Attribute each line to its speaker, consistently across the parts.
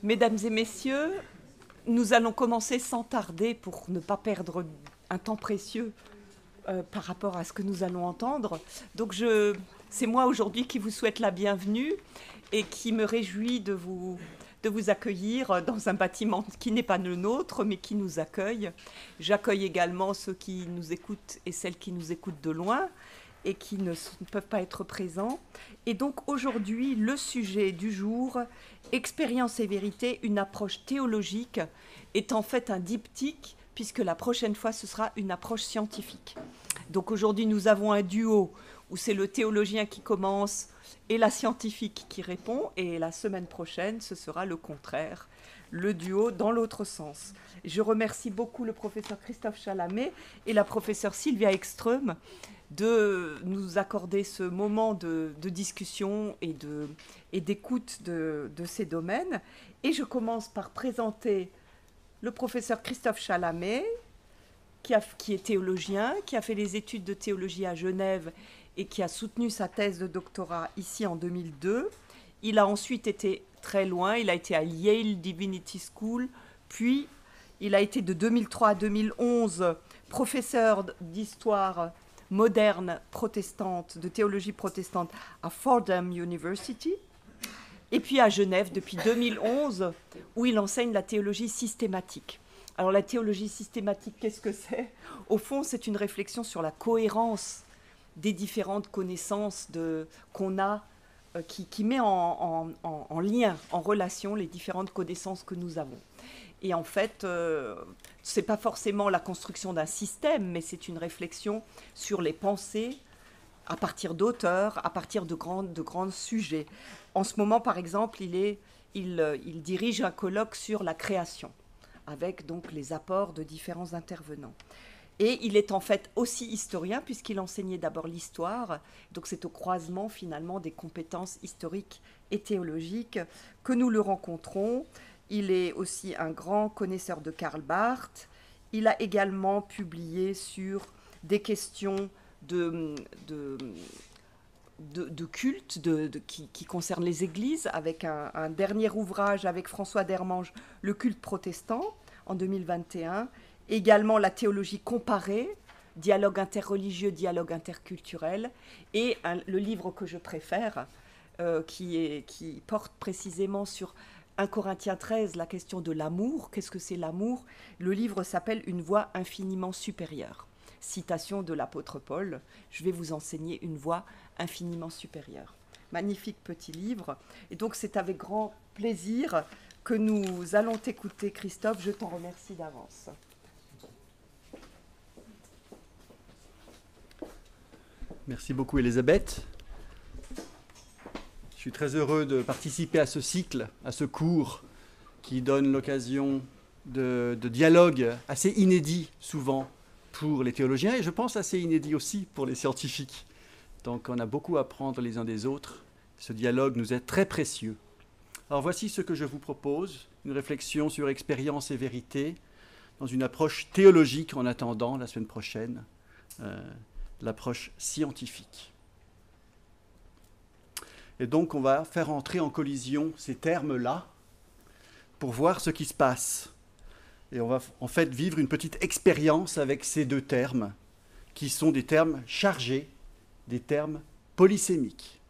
Speaker 1: Mesdames et messieurs, nous allons commencer sans tarder pour ne pas perdre un temps précieux par rapport à ce que nous allons entendre. Donc c'est moi aujourd'hui qui vous souhaite la bienvenue et qui me réjouit de vous accueillir dans un bâtiment qui n'est pas le nôtre, mais qui nous accueille. J'accueille également ceux qui nous écoutent et celles qui nous écoutent de loin et qui ne peuvent pas être présents. Et donc aujourd'hui, le sujet du jour, expérience et vérité, une approche théologique, est en fait un diptyque, puisque la prochaine fois, ce sera une approche scientifique. Donc aujourd'hui, nous avons un duo où c'est le théologien qui commence et la scientifique qui répond, et la semaine prochaine, ce sera le contraire, le duo dans l'autre sens. Je remercie beaucoup le professeur Christophe Chalamet et la professeure Sylvia Ekström de nous accorder ce moment de discussion et d'écoute de ces domaines. Et je commence par présenter le professeur Christophe Chalamet, qui est théologien, qui a fait les études de théologie à Genève et qui a soutenu sa thèse de doctorat ici en 2002. Il a ensuite été très loin, il a été à Yale Divinity School, puis il a été de 2003 à 2011 professeur d'histoire moderne protestante, de théologie protestante à Fordham University, et puis à Genève depuis 2011, où il enseigne la théologie systématique. Alors la théologie systématique, qu'est-ce que c'est ? Au fond, c'est une réflexion sur la cohérence des différentes connaissances qu'on a, qui met en lien, en relation les différentes connaissances que nous avons. Et en fait, ce n'est pas forcément la construction d'un système, mais c'est une réflexion sur les pensées à partir d'auteurs, à partir de grands sujets. En ce moment, par exemple, il dirige un colloque sur la création, avec donc les apports de différents intervenants. Et il est en fait aussi historien, puisqu'il enseignait d'abord l'histoire. Donc c'est au croisement finalement des compétences historiques et théologiques que nous le rencontrons. Il est aussi un grand connaisseur de Karl Barth. Il a également publié sur des questions de culte qui concernent les églises, avec un dernier ouvrage avec François Dermange, Le culte protestant, en 2021. Également la théologie comparée, dialogue interreligieux, dialogue interculturel, et le livre que je préfère, qui porte précisément sur 1 Corinthiens 13, la question de l'amour. Qu'est-ce que c'est l'amour ? Le livre s'appelle « Une voie infiniment supérieure ». Citation de l'apôtre Paul, je vais vous enseigner une voie infiniment supérieure. Magnifique petit livre. Et donc c'est avec grand plaisir que nous allons t'écouter, Christophe. Je t'en remercie d'avance.
Speaker 2: Merci beaucoup, Elisabeth. Je suis très heureux de participer à ce cycle, à ce cours qui donne l'occasion de dialogues assez inédits souvent pour les théologiens et je pense assez inédits aussi pour les scientifiques. Donc on a beaucoup à apprendre les uns des autres. Ce dialogue nous est très précieux. Alors voici ce que je vous propose, une réflexion sur expérience et vérité dans une approche théologique en attendant la semaine prochaine. L'approche scientifique. Et donc, on va faire entrer en collision ces termes-là pour voir ce qui se passe. Et on va en fait vivre une petite expérience avec ces deux termes, qui sont des termes chargés, des termes polysémiques.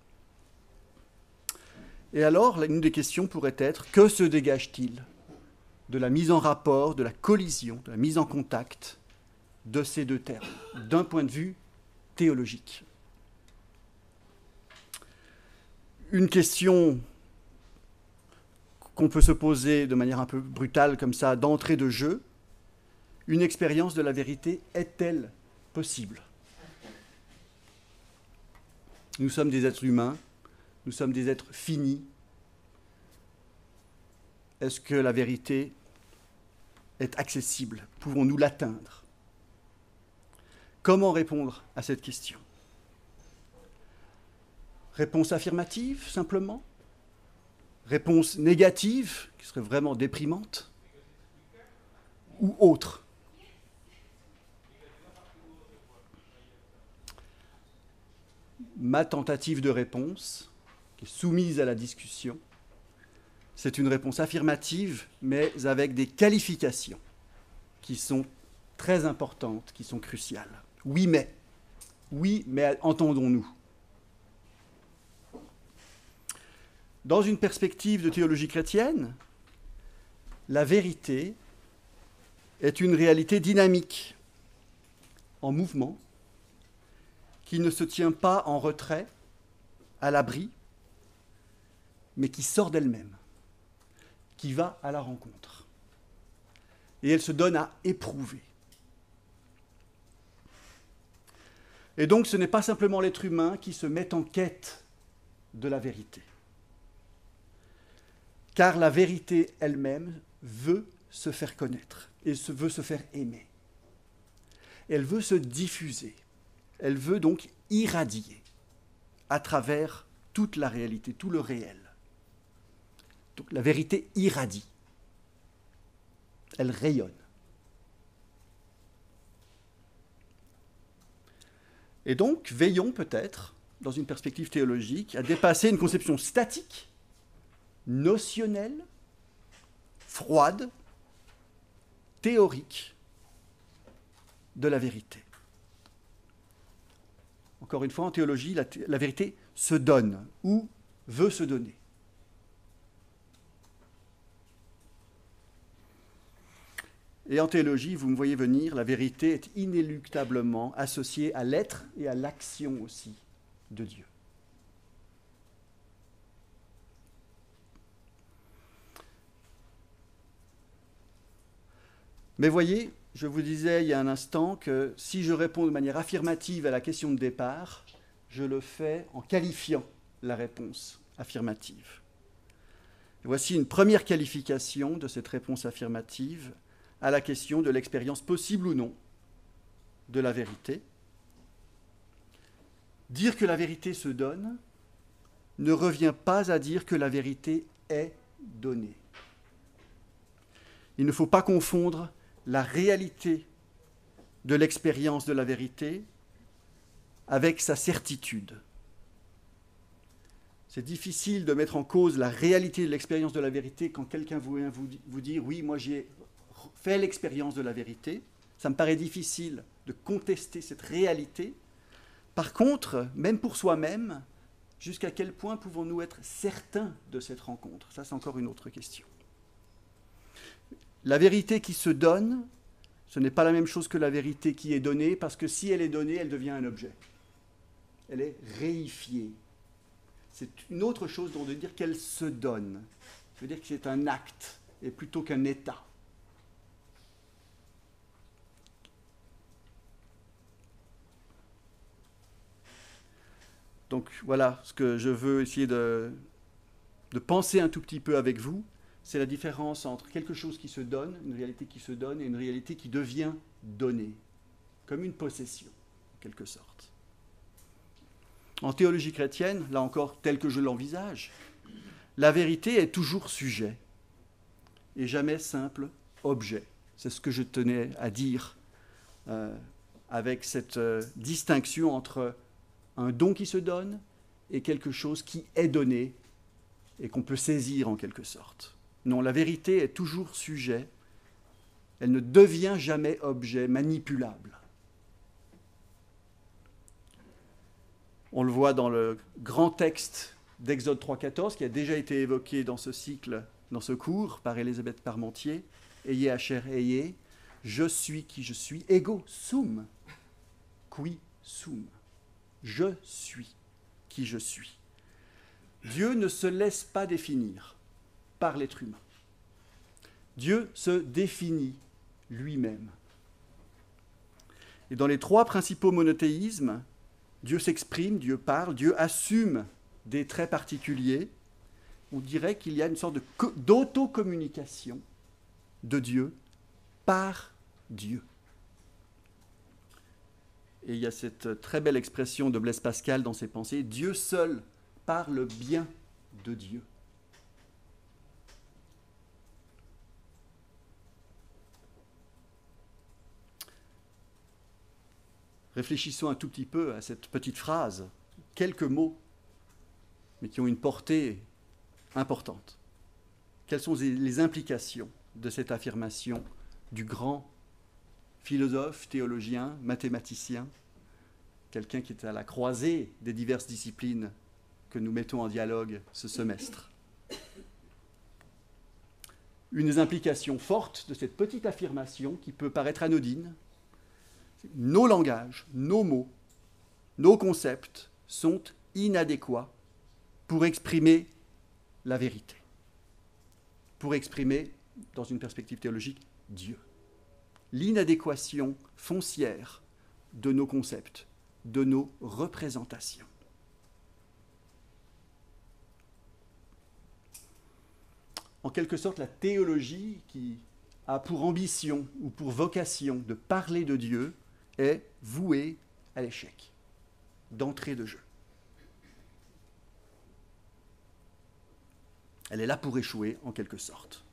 Speaker 2: Et alors, une des questions pourrait être, que se dégage-t-il de la mise en rapport, de la collision, de la mise en contact de ces deux termes, d'un point de vue théologique. Une question qu'on peut se poser de manière un peu brutale comme ça, d'entrée de jeu, une expérience de la vérité est-elle possible ? Nous sommes des êtres humains, nous sommes des êtres finis. Est-ce que la vérité est accessible ? Pouvons-nous l'atteindre ? Comment répondre à cette question ? Réponse affirmative, simplement ? Réponse négative, qui serait vraiment déprimante ? Ou autre ? Ma tentative de réponse, qui est soumise à la discussion, C'est une réponse affirmative, mais avec des qualifications qui sont très importantes, qui sont cruciales. Oui, mais entendons-nous. Dans une perspective de théologie chrétienne, la vérité est une réalité dynamique, en mouvement, qui ne se tient pas en retrait, à l'abri, mais qui sort d'elle-même, qui va à la rencontre. Et elle se donne à éprouver. Et donc ce n'est pas simplement l'être humain qui se met en quête de la vérité. Car la vérité elle-même veut se faire connaître et veut se faire aimer. Elle veut se diffuser. Elle veut donc irradier à travers toute la réalité, tout le réel. Donc la vérité irradie. Elle rayonne. Et donc, veillons peut-être, dans une perspective théologique, à dépasser une conception statique, notionnelle, froide, théorique de la vérité. Encore une fois, en théologie, la vérité se donne ou veut se donner. Et en théologie, vous me voyez venir, la vérité est inéluctablement associée à l'être et à l'action aussi de Dieu. Mais voyez, je vous disais il y a un instant que si je réponds de manière affirmative à la question de départ, je le fais en qualifiant la réponse affirmative. Et voici une première qualification de cette réponse affirmative à la question de l'expérience possible ou non de la vérité. Dire que la vérité se donne ne revient pas à dire que la vérité est donnée. Il ne faut pas confondre la réalité de l'expérience de la vérité avec sa certitude. C'est difficile de mettre en cause la réalité de l'expérience de la vérité quand quelqu'un vient vous dire « oui, moi j'ai fait l'expérience de la vérité ». Ça me paraît difficile de contester cette réalité. Par contre, même pour soi-même, jusqu'à quel point pouvons-nous être certains de cette rencontre? Ça, c'est encore une autre question. La vérité qui se donne, ce n'est pas la même chose que la vérité qui est donnée, parce que si elle est donnée, elle devient un objet. Elle est réifiée. C'est une autre chose de dire qu'elle se donne. Ça veut dire que c'est un acte, et plutôt qu'un état. Donc voilà ce que je veux essayer de penser un tout petit peu avec vous. C'est la différence entre quelque chose qui se donne, une réalité qui se donne, et une réalité qui devient donnée, comme une possession, en quelque sorte. En théologie chrétienne, là encore, tel que je l'envisage, la vérité est toujours sujet, et jamais simple objet. C'est ce que je tenais à dire avec cette distinction entre un don qui se donne et quelque chose qui est donné et qu'on peut saisir en quelque sorte. Non, la vérité est toujours sujet, elle ne devient jamais objet manipulable. On le voit dans le grand texte d'Exode 3,14 qui a déjà été évoqué dans ce cycle, dans ce cours par Élisabeth Parmentier. Ayez Asher Ayez, je suis qui je suis, ego sum, qui sum. Je suis qui je suis. Dieu ne se laisse pas définir par l'être humain. Dieu se définit lui-même. Et dans les trois principaux monothéismes, Dieu s'exprime, Dieu parle, Dieu assume des traits particuliers. On dirait qu'il y a une sorte d'autocommunication de Dieu par Dieu. Et il y a cette très belle expression de Blaise Pascal dans ses pensées, Dieu seul parle bien de Dieu. Réfléchissons un tout petit peu à cette petite phrase, quelques mots, mais qui ont une portée importante. quelles sont les implications de cette affirmation du grand philosophe, théologien, mathématicien, quelqu'un qui est à la croisée des diverses disciplines que nous mettons en dialogue ce semestre. Une des implications fortes de cette petite affirmation qui peut paraître anodine, nos langages, nos mots, nos concepts sont inadéquats pour exprimer la vérité, pour exprimer, dans une perspective théologique, Dieu. L'inadéquation foncière de nos concepts, de nos représentations. En quelque sorte, la théologie qui a pour ambition ou pour vocation de parler de Dieu est vouée à l'échec, d'entrée de jeu. Elle est là pour échouer, en quelque sorte.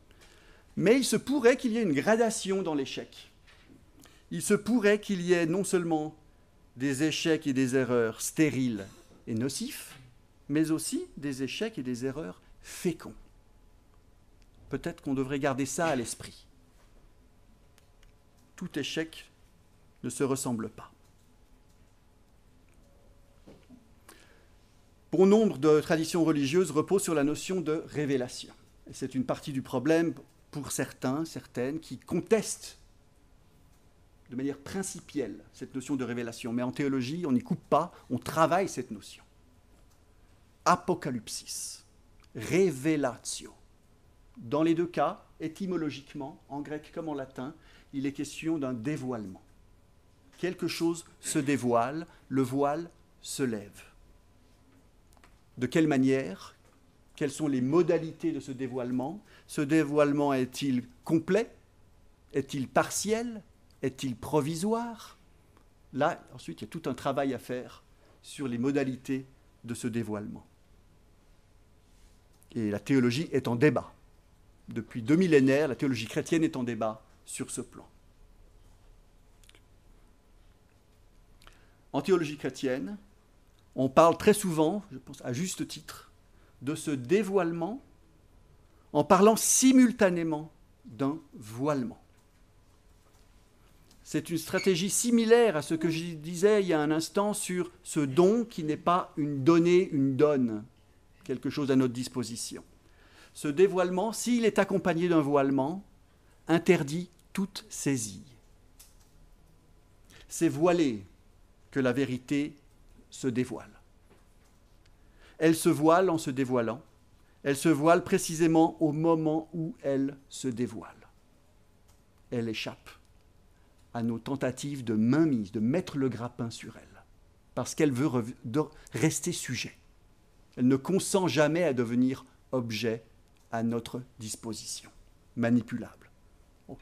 Speaker 2: Mais il se pourrait qu'il y ait une gradation dans l'échec. Il se pourrait qu'il y ait non seulement des échecs et des erreurs stériles et nocifs, mais aussi des échecs et des erreurs féconds. Peut-être qu'on devrait garder ça à l'esprit. Tout échec ne se ressemble pas. Bon nombre de traditions religieuses reposent sur la notion de révélation. Et c'est une partie du problème pour certains, certaines, qui contestent de manière principielle cette notion de révélation. Mais en théologie, on n'y coupe pas, on travaille cette notion. Apocalypsis, révélatio. Dans les deux cas, étymologiquement, en grec comme en latin, il est question d'un dévoilement. Quelque chose se dévoile, le voile se lève. De quelle manière? Quelles sont les modalités de ce dévoilement? Ce dévoilement est-il complet? Est-il partiel? Est-il provisoire? Là, ensuite, il y a tout un travail à faire sur les modalités de ce dévoilement. Et la théologie est en débat. Depuis 2 millénaires, la théologie chrétienne est en débat sur ce plan. En théologie chrétienne, on parle très souvent, je pense à juste titre, de ce dévoilement en parlant simultanément d'un voilement. C'est une stratégie similaire à ce que je disais il y a un instant sur ce don qui n'est pas une donnée, une donne, quelque chose à notre disposition. Ce dévoilement, s'il est accompagné d'un voilement, interdit toute saisie. C'est voilé que la vérité se dévoile. Elle se voile en se dévoilant. Elle se voile précisément au moment où elle se dévoile. Elle échappe à nos tentatives de mainmise, de mettre le grappin sur elle, parce qu'elle veut rester sujet. Elle ne consent jamais à devenir objet à notre disposition, manipulable.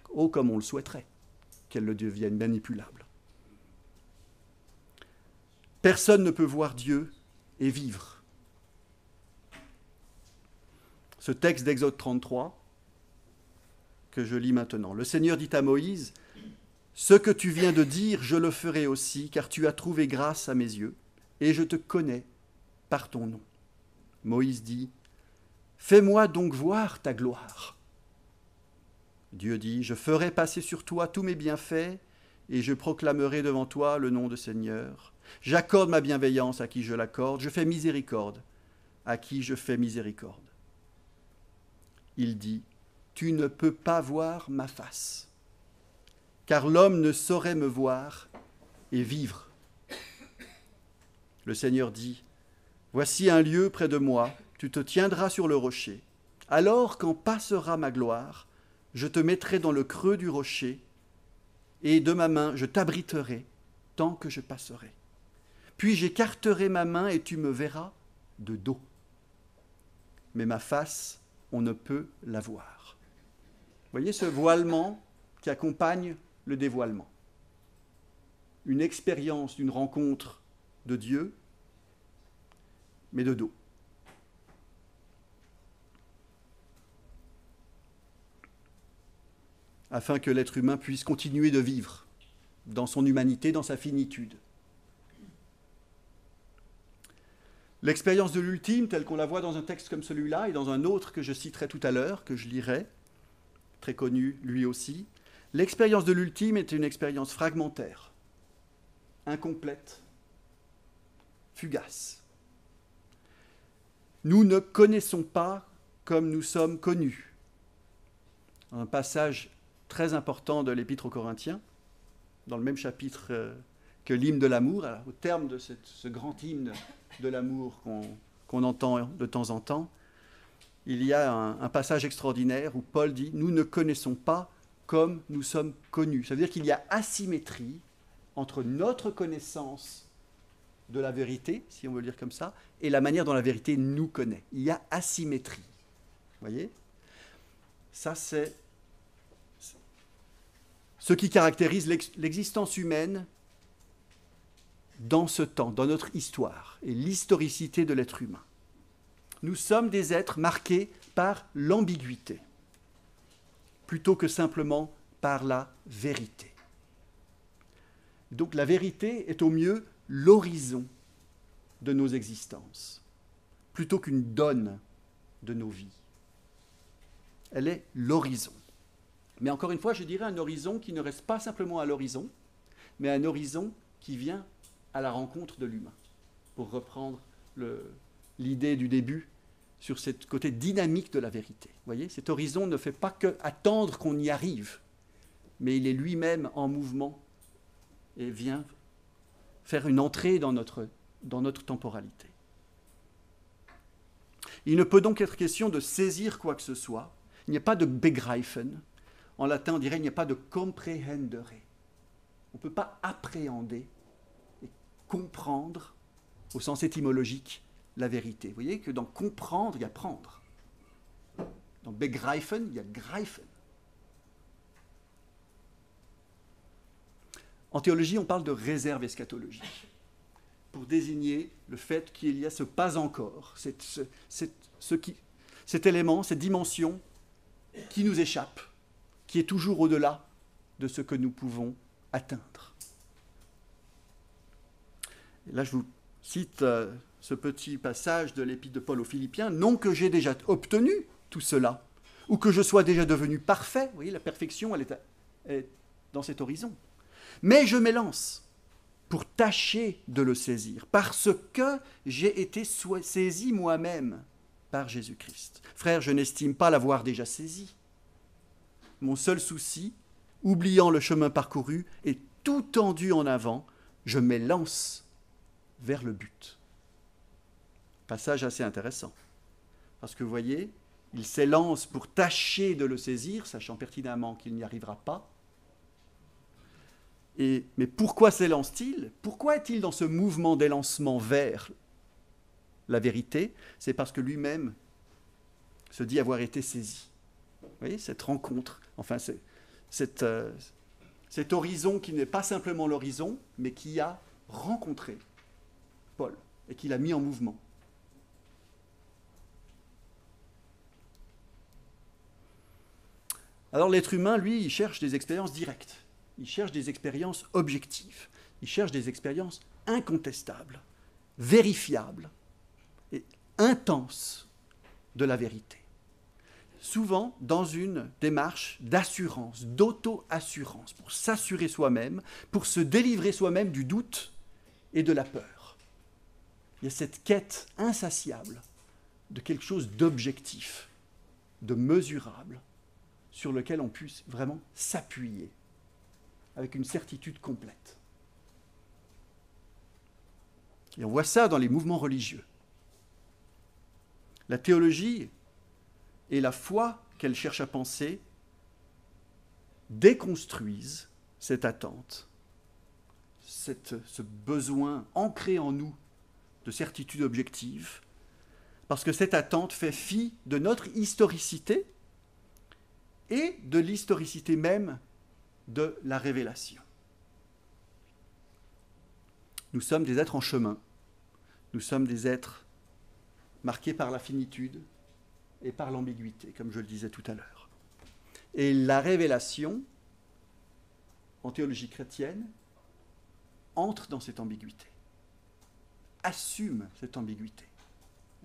Speaker 2: Oh, comme on le souhaiterait, qu'elle le devienne manipulable. Personne ne peut voir Dieu et vivre. Ce texte d'Exode 33, que je lis maintenant. Le Seigneur dit à Moïse, « Ce que tu viens de dire, je le ferai aussi, car tu as trouvé grâce à mes yeux, et je te connais par ton nom. » Moïse dit, « Fais-moi donc voir ta gloire. » Dieu dit, « Je ferai passer sur toi tous mes bienfaits, et je proclamerai devant toi le nom de Seigneur. J'accorde ma bienveillance à qui je l'accorde, je fais miséricorde à qui je fais miséricorde. » Il dit, « Tu ne peux pas voir ma face, car l'homme ne saurait me voir et vivre. » Le Seigneur dit, « Voici un lieu près de moi, tu te tiendras sur le rocher. Alors, quand passera ma gloire, je te mettrai dans le creux du rocher, et de ma main je t'abriterai tant que je passerai. Puis j'écarterai ma main et tu me verras de dos. Mais ma face, on ne peut la voir. » Vous voyez ce voilement qui accompagne le dévoilement. Une expérience d'une rencontre de Dieu, mais de dos. Afin que l'être humain puisse continuer de vivre dans son humanité, dans sa finitude. L'expérience de l'ultime, telle qu'on la voit dans un texte comme celui-là et dans un autre que je citerai tout à l'heure, que je lirai, très connu lui aussi, l'expérience de l'ultime est une expérience fragmentaire, incomplète, fugace. Nous ne connaissons pas comme nous sommes connus. Un passage très important de l'Épître aux Corinthiens, dans le même chapitre que l'hymne de l'amour, au terme de ce grand hymne de l'amour qu'on entend de temps en temps, il y a un passage extraordinaire où Paul dit « Nous ne connaissons pas comme nous sommes connus ». Ça veut dire qu'il y a asymétrie entre notre connaissance de la vérité, si on veut le dire comme ça, et la manière dont la vérité nous connaît. Il y a asymétrie. Vous voyez ? Ça, c'est ce qui caractérise l'existence humaine dans ce temps, dans notre histoire, et l'historicité de l'être humain. Nous sommes des êtres marqués par l'ambiguïté, plutôt que simplement par la vérité. Donc la vérité est au mieux l'horizon de nos existences, plutôt qu'une donne de nos vies. Elle est l'horizon. Mais encore une fois, je dirais un horizon qui ne reste pas simplement à l'horizon, mais un horizon qui vient à la rencontre de l'humain, pour reprendre l'idée du début sur ce côté dynamique de la vérité. Vous voyez, cet horizon ne fait pas que attendre qu'on y arrive, mais il est lui-même en mouvement et vient faire une entrée dans notre temporalité. Il ne peut donc être question de saisir quoi que ce soit. Il n'y a pas de begreifen. En latin, on dirait il n'y a pas de comprehendere. On ne peut pas appréhender et comprendre, au sens étymologique, la vérité. Vous voyez que dans comprendre, il y a prendre. Dans begreifen, il y a greifen. En théologie, on parle de réserve eschatologique, pour désigner le fait qu'il y a ce pas encore, cet élément, cette dimension qui nous échappe, qui est toujours au-delà de ce que nous pouvons atteindre. Et là, je vous cite ce petit passage de l'Épître de Paul aux Philippiens, « Non que j'ai déjà obtenu tout cela, ou que je sois déjà devenu parfait. » Vous voyez, la perfection, elle est dans cet horizon. « Mais je m'élance pour tâcher de le saisir, parce que j'ai été saisi moi-même par Jésus-Christ. Frère, je n'estime pas l'avoir déjà saisi. Mon seul souci, oubliant le chemin parcouru et tout tendu en avant, je m'élance vers le but. » Passage assez intéressant. Parce que vous voyez, il s'élance pour tâcher de le saisir, sachant pertinemment qu'il n'y arrivera pas. Mais pourquoi s'élance-t-il ? Pourquoi est-il dans ce mouvement d'élancement vers la vérité ? C'est parce que lui-même se dit avoir été saisi. Vous voyez, cette rencontre, enfin, cet horizon qui n'est pas simplement l'horizon, mais qui a rencontré Paul et qui l'a mis en mouvement. Alors l'être humain, lui, il cherche des expériences directes. Il cherche des expériences objectives. Il cherche des expériences incontestables, vérifiables et intenses de la vérité. Souvent dans une démarche d'assurance, d'auto-assurance, pour s'assurer soi-même, pour se délivrer soi-même du doute et de la peur. Il y a cette quête insatiable de quelque chose d'objectif, de mesurable, sur lequel on puisse vraiment s'appuyer avec une certitude complète. Et on voit ça dans les mouvements religieux. La théologie et la foi qu'elle cherche à penser déconstruisent cette attente, ce besoin ancré en nous de certitude objective, parce que cette attente fait fi de notre historicité et de l'historicité même de la révélation. Nous sommes des êtres en chemin, nous sommes des êtres marqués par la finitude et par l'ambiguïté, comme je le disais tout à l'heure. Et la révélation, en théologie chrétienne, entre dans cette ambiguïté, assume cette ambiguïté.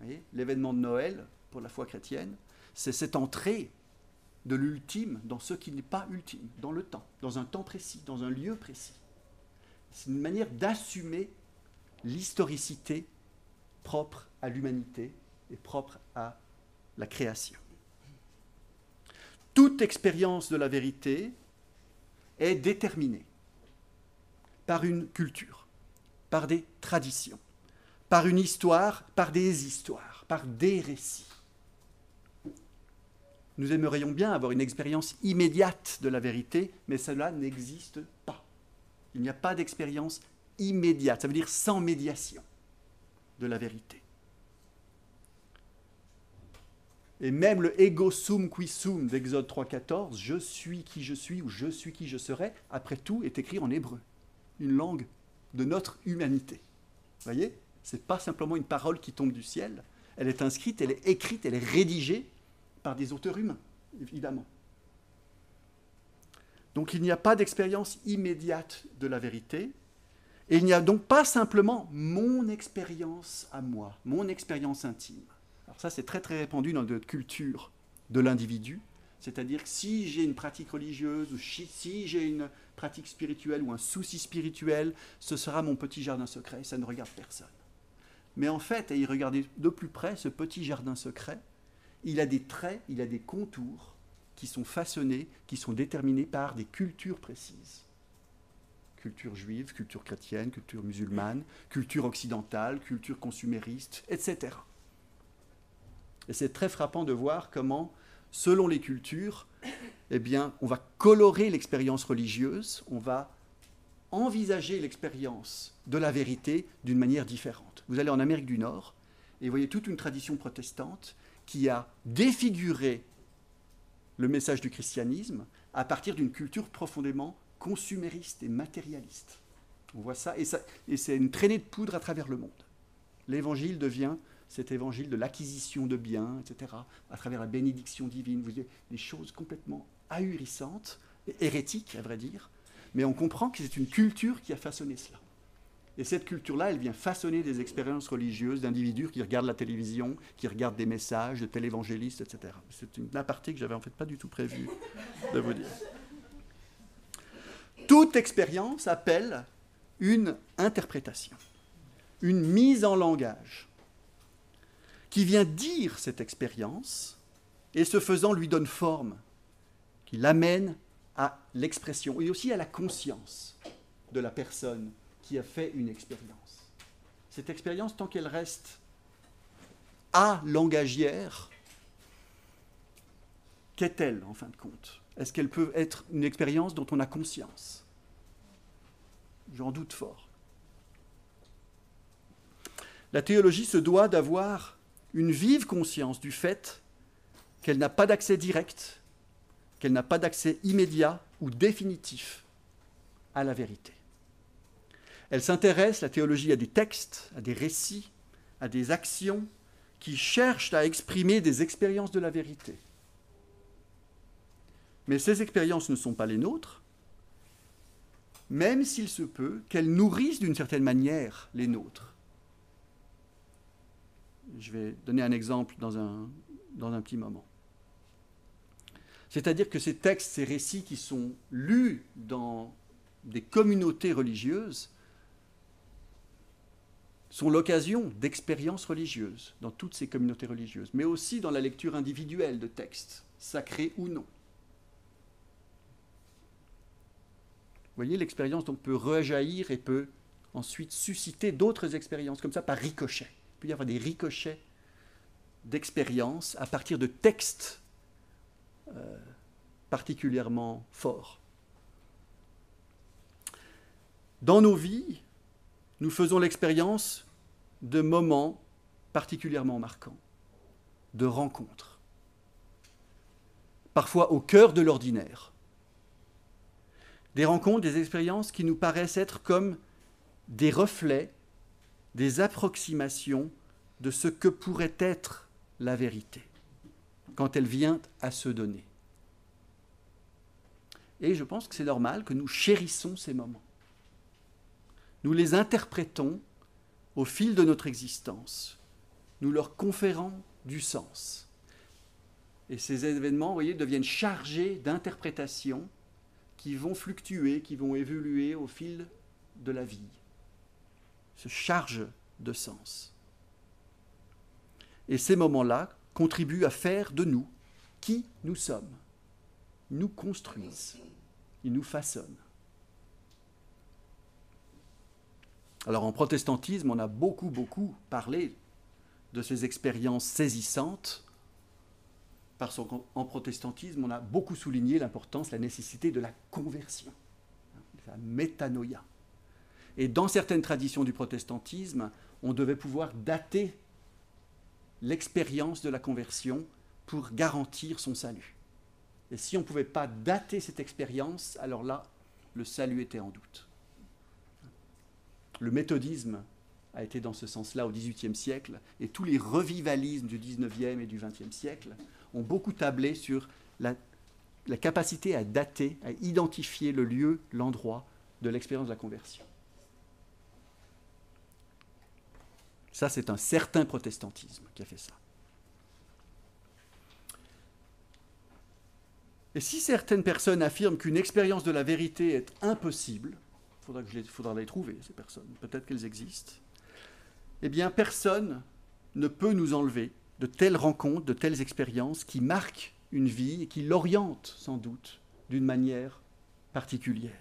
Speaker 2: Vous voyez, l'événement de Noël, pour la foi chrétienne, c'est cette entrée de l'ultime dans ce qui n'est pas ultime, dans le temps, dans un temps précis, dans un lieu précis. C'est une manière d'assumer l'historicité propre à l'humanité et propre à la création. Toute expérience de la vérité est déterminée par une culture, par des traditions, par une histoire, par des histoires, par des récits. Nous aimerions bien avoir une expérience immédiate de la vérité, mais cela n'existe pas. Il n'y a pas d'expérience immédiate, ça veut dire sans médiation de la vérité. Et même le ego sum qui sum d'Exode 3,14, je suis qui je suis ou je suis qui je serai, après tout, est écrit en hébreu, une langue de notre humanité. Vous voyez, ce n'est pas simplement une parole qui tombe du ciel, elle est inscrite, elle est écrite, elle est rédigée par des auteurs humains, évidemment. Donc il n'y a pas d'expérience immédiate de la vérité, et il n'y a donc pas simplement mon expérience à moi, mon expérience intime. Alors ça, c'est très très répandu dans notre culture de l'individu, c'est-à-dire que si j'ai une pratique religieuse, ou si j'ai une pratique spirituelle ou un souci spirituel, ce sera mon petit jardin secret, ça ne regarde personne. Mais en fait, à y regarder de plus près, ce petit jardin secret, il a des traits, il a des contours qui sont façonnés, qui sont déterminés par des cultures précises. Culture juive, culture chrétienne, culture musulmane, culture occidentale, culture consumériste, etc. Et c'est très frappant de voir comment, selon les cultures, eh bien, on va colorer l'expérience religieuse, on va envisager l'expérience de la vérité d'une manière différente. Vous allez en Amérique du Nord, et vous voyez toute une tradition protestante qui a défiguré le message du christianisme à partir d'une culture profondément consumériste et matérialiste. On voit ça, et c'est une traînée de poudre à travers le monde. L'évangile devient cet évangile de l'acquisition de biens, etc., à travers la bénédiction divine. Vous voyez des choses complètement ahurissantes, et hérétiques, à vrai dire, mais on comprend que c'est une culture qui a façonné cela. Et cette culture-là, elle vient façonner des expériences religieuses d'individus qui regardent la télévision, qui regardent des messages de télévangélistes, etc. C'est une aparté que je n'avais en fait pas du tout prévu de vous dire. Toute expérience appelle une interprétation, une mise en langage, qui vient dire cette expérience, et ce faisant lui donne forme, qui l'amène à l'expression, et aussi à la conscience de la personne qui a fait une expérience. Cette expérience, tant qu'elle reste langagière, qu'est-elle en fin de compte? Est-ce qu'elle peut être une expérience dont on a conscience? J'en doute fort. La théologie se doit d'avoir une vive conscience du fait qu'elle n'a pas d'accès direct, qu'elle n'a pas d'accès immédiat ou définitif à la vérité. Elle s'intéresse, la théologie, à des textes, à des récits, à des actions qui cherchent à exprimer des expériences de la vérité. Mais ces expériences ne sont pas les nôtres, même s'il se peut qu'elles nourrissent d'une certaine manière les nôtres. Je vais donner un exemple dans un petit moment. C'est-à-dire que ces textes, ces récits qui sont lus dans des communautés religieuses sont l'occasion d'expériences religieuses dans toutes ces communautés religieuses, mais aussi dans la lecture individuelle de textes, sacrés ou non. Vous voyez, l'expérience donc peut rejaillir et peut ensuite susciter d'autres expériences, comme ça par ricochet. Il peut y avoir des ricochets d'expériences à partir de textes particulièrement forts. Dans nos vies, nous faisons l'expérience de moments particulièrement marquants, de rencontres, parfois au cœur de l'ordinaire. Des rencontres, des expériences qui nous paraissent être comme des reflets, des approximations de ce que pourrait être la vérité, quand elle vient à se donner. Et je pense que c'est normal que nous chérissons ces moments. Nous les interprétons au fil de notre existence nous leur conférons du sens. Et ces événements, vous voyez, deviennent chargés d'interprétations qui vont fluctuer, qui vont évoluer au fil de la vie. Se chargent de sens. Et ces moments-là contribuent à faire de nous qui nous sommes. Ils nous construisent, ils nous façonnent. Alors en protestantisme, on a beaucoup parlé de ces expériences saisissantes, parce qu'en protestantisme, on a beaucoup souligné l'importance, la nécessité de la conversion, la métanoïa. Et dans certaines traditions du protestantisme, on devait pouvoir dater l'expérience de la conversion pour garantir son salut. Et si on ne pouvait pas dater cette expérience, alors là, le salut était en doute. Le méthodisme a été dans ce sens-là au XVIIIe siècle, et tous les revivalismes du XIXe et du XXe siècle ont beaucoup tablé sur la capacité à dater, à identifier le lieu, l'endroit de l'expérience de la conversion. Ça, c'est un certain protestantisme qui a fait ça. Et si certaines personnes affirment qu'une expérience de la vérité est impossible, il faudra les trouver, ces personnes, peut-être qu'elles existent, eh bien, personne ne peut nous enlever de telles rencontres, de telles expériences qui marquent une vie et qui l'orientent, sans doute, d'une manière particulière.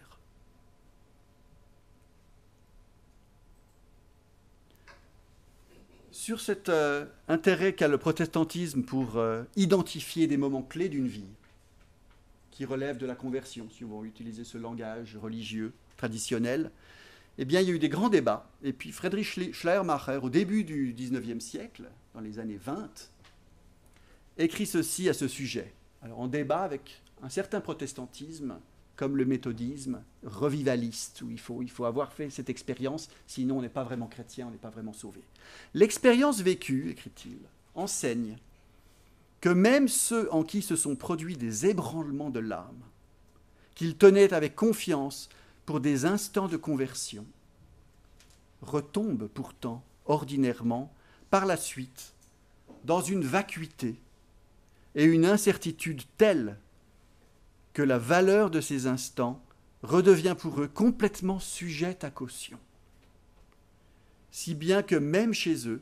Speaker 2: Sur cet intérêt qu'a le protestantisme pour identifier des moments clés d'une vie, qui relèvent de la conversion, si on veut utiliser ce langage religieux traditionnel, eh bien, il y a eu des grands débats. Et puis Friedrich Schleiermacher, au début du XIXe siècle, dans les années 20, écrit ceci à ce sujet. Alors, on débat avec un certain protestantisme, comme le méthodisme revivaliste, où il faut avoir fait cette expérience, sinon on n'est pas vraiment chrétien, on n'est pas vraiment sauvé. L'expérience vécue, écrit-il, enseigne que même ceux en qui se sont produits des ébranlements de l'âme, qu'ils tenaient avec confiance pour des instants de conversion, retombent pourtant ordinairement par la suite dans une vacuité et une incertitude telle que la valeur de ces instants redevient pour eux complètement sujette à caution, si bien que même chez eux,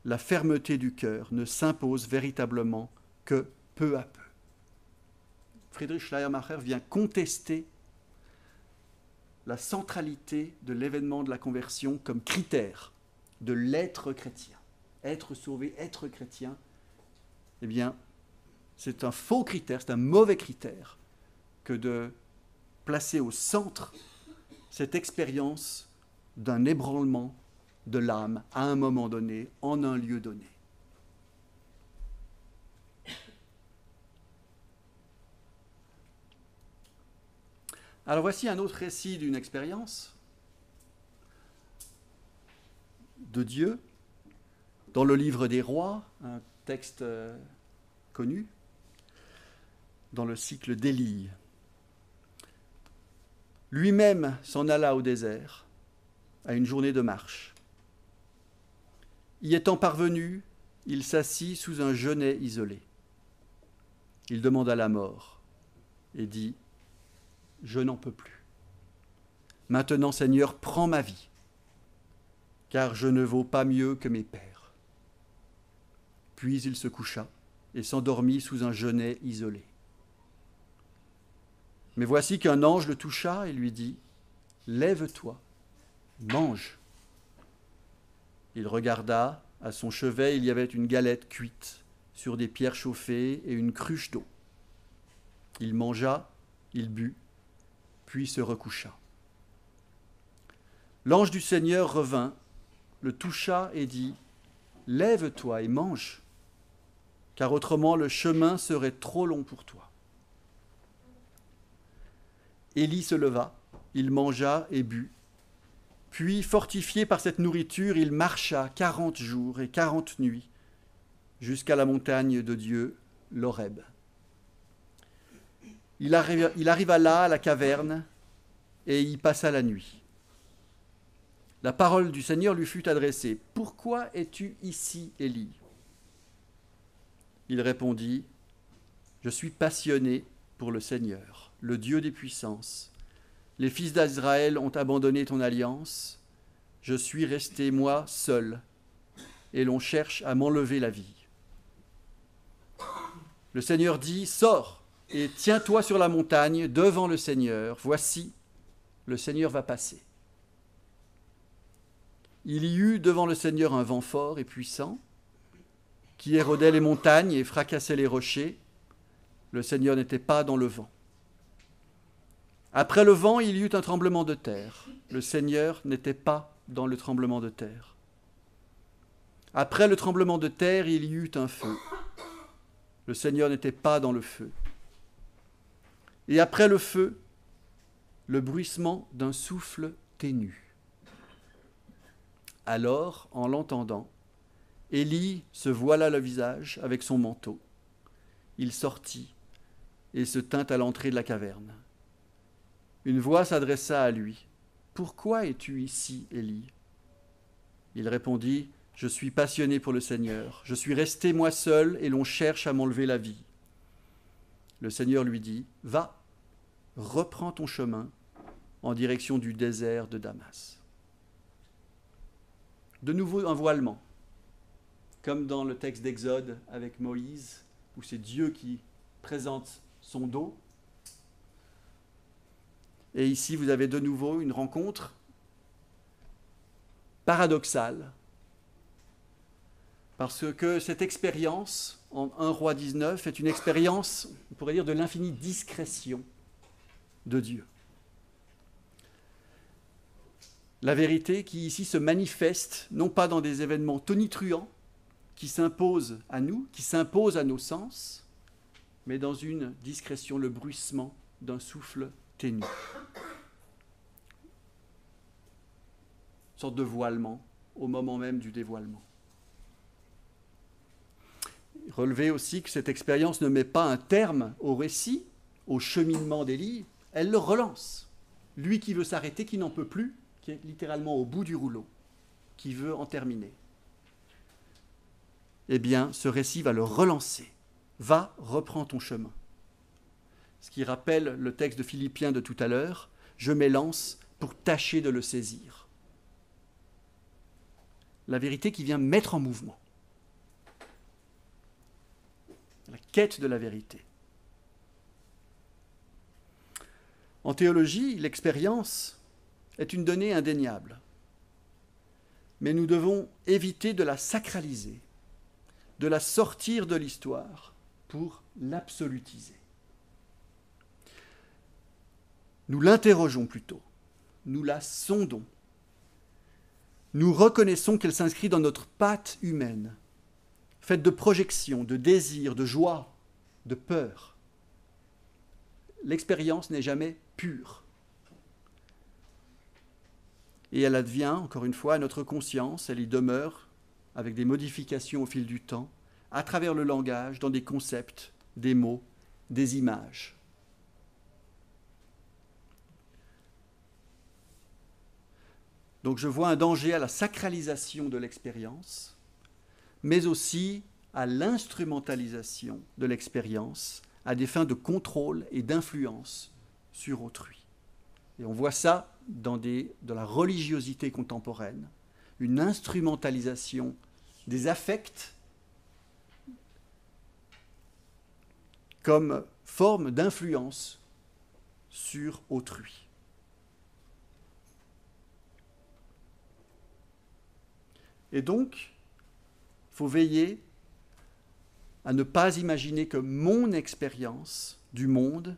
Speaker 2: la fermeté du cœur ne s'impose véritablement que peu à peu. Friedrich Schleiermacher vient contester la centralité de l'événement de la conversion comme critère de l'être chrétien. Être sauvé, être chrétien, eh bien, c'est un faux critère, c'est un mauvais critère que de placer au centre cette expérience d'un ébranlement de l'âme à un moment donné, en un lieu donné. Alors voici un autre récit d'une expérience de Dieu dans le livre des rois, un texte connu, dans le cycle d'Élie. Lui-même s'en alla au désert, à une journée de marche. Y étant parvenu, il s'assit sous un genêt isolé. Il demanda la mort et dit « Je n'en peux plus. Maintenant, Seigneur, prends ma vie, car je ne vaux pas mieux que mes pères. » Puis il se coucha et s'endormit sous un genêt isolé. Mais voici qu'un ange le toucha et lui dit « Lève-toi, mange. » Il regarda, à son chevet, il y avait une galette cuite sur des pierres chauffées et une cruche d'eau. Il mangea, il but, puis se recoucha. L'ange du Seigneur revint, le toucha et dit « Lève-toi et mange, car autrement le chemin serait trop long pour toi. » Élie se leva, il mangea et but. Puis, fortifié par cette nourriture, il marcha 40 jours et 40 nuits jusqu'à la montagne de Dieu, l'Horeb. Il arriva là, à la caverne, et y passa la nuit. La parole du Seigneur lui fut adressée. « Pourquoi es-tu ici, Élie ?» Il répondit, « Je suis passionné pour le Seigneur, le Dieu des puissances. Les fils d'Israël ont abandonné ton alliance. Je suis resté, moi, seul, et l'on cherche à m'enlever la vie. » Le Seigneur dit, « Sors et tiens-toi sur la montagne devant le Seigneur. Voici, le Seigneur va passer. » Il y eut devant le Seigneur un vent fort et puissant qui érodait les montagnes et fracassait les rochers. Le Seigneur n'était pas dans le vent. Après le vent, il y eut un tremblement de terre. Le Seigneur n'était pas dans le tremblement de terre. Après le tremblement de terre, il y eut un feu. Le Seigneur n'était pas dans le feu. Et après le feu, le bruissement d'un souffle ténu. Alors, en l'entendant, Élie se voila le visage avec son manteau. Il sortit et se tint à l'entrée de la caverne. Une voix s'adressa à lui. « Pourquoi es-tu ici, Élie » Il répondit, « Je suis passionné pour le Seigneur. Je suis resté moi seul et l'on cherche à m'enlever la vie. » Le Seigneur lui dit, « Va, reprends ton chemin en direction du désert de Damas. » De nouveau un voilement, comme dans le texte d'Exode avec Moïse, où c'est Dieu qui présente son dos. Et ici, vous avez de nouveau une rencontre paradoxale, parce que cette expérience, en 1 Roi 19, est une expérience, on pourrait dire, de l'infinie discrétion de Dieu. La vérité qui ici se manifeste, non pas dans des événements tonitruants qui s'imposent à nous, qui s'imposent à nos sens, mais dans une discrétion, le bruissement d'un souffle ténu. Une sorte de voilement au moment même du dévoilement. Relevez aussi que cette expérience ne met pas un terme au récit, au cheminement d'Élie, elle le relance. Lui qui veut s'arrêter, qui n'en peut plus, qui est littéralement au bout du rouleau, qui veut en terminer. Eh bien, ce récit va le relancer. Va, reprends ton chemin. Ce qui rappelle le texte de Philippiens de tout à l'heure, je m'élance pour tâcher de le saisir. La vérité qui vient mettre en mouvement. La quête de la vérité. En théologie, l'expérience est une donnée indéniable. Mais nous devons éviter de la sacraliser, de la sortir de l'histoire pour l'absolutiser. Nous l'interrogeons plutôt, nous la sondons. Nous reconnaissons qu'elle s'inscrit dans notre patte humaine, faite de projections, de désirs, de joie, de peur. L'expérience n'est jamais pure. Et elle advient, encore une fois, à notre conscience, elle y demeure, avec des modifications au fil du temps, à travers le langage, dans des concepts, des mots, des images. Donc je vois un danger à la sacralisation de l'expérience, mais aussi à l'instrumentalisation de l'expérience à des fins de contrôle et d'influence sur autrui. Et on voit ça dans la religiosité contemporaine, une instrumentalisation des affects comme forme d'influence sur autrui. Et donc, il faut veiller à ne pas imaginer que mon expérience du monde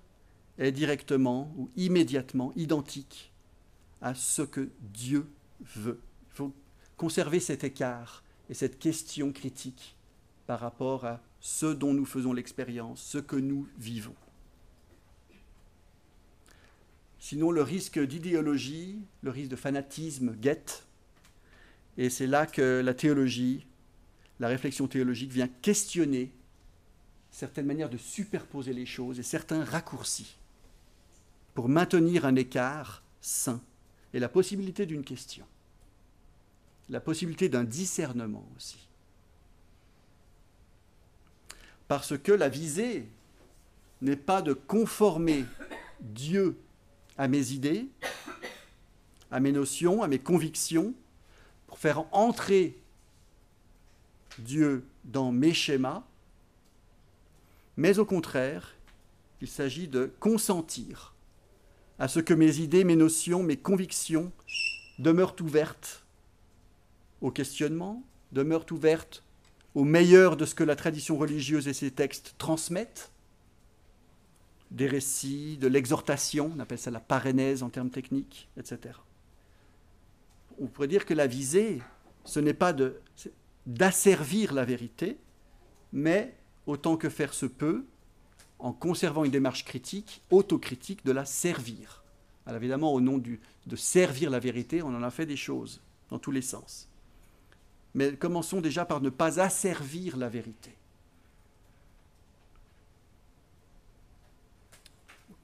Speaker 2: est directement ou immédiatement identique à ce que Dieu veut. Il faut conserver cet écart et cette question critique par rapport à ce dont nous faisons l'expérience, ce que nous vivons. Sinon, le risque d'idéologie, le risque de fanatisme guette, et c'est là que la théologie, la réflexion théologique vient questionner certaines manières de superposer les choses et certains raccourcis pour maintenir un écart sain et la possibilité d'une question. la possibilité d'un discernement aussi. Parce que la visée n'est pas de conformer Dieu à mes idées, à mes notions, à mes convictions, pour faire entrer Dieu dans mes schémas, mais au contraire, il s'agit de consentir à ce que mes idées, mes notions, mes convictions demeurent ouvertes au questionnement, demeurent ouvertes au meilleur de ce que la tradition religieuse et ses textes transmettent, des récits, de l'exhortation, on appelle ça la parénèse en termes techniques, etc. On pourrait dire que la visée, ce n'est pas d'asservir la vérité, mais, autant que faire se peut, en conservant une démarche critique, autocritique, de la servir. Alors évidemment, au nom de servir la vérité, on en a fait des choses, dans tous les sens. Mais commençons déjà par ne pas asservir la vérité.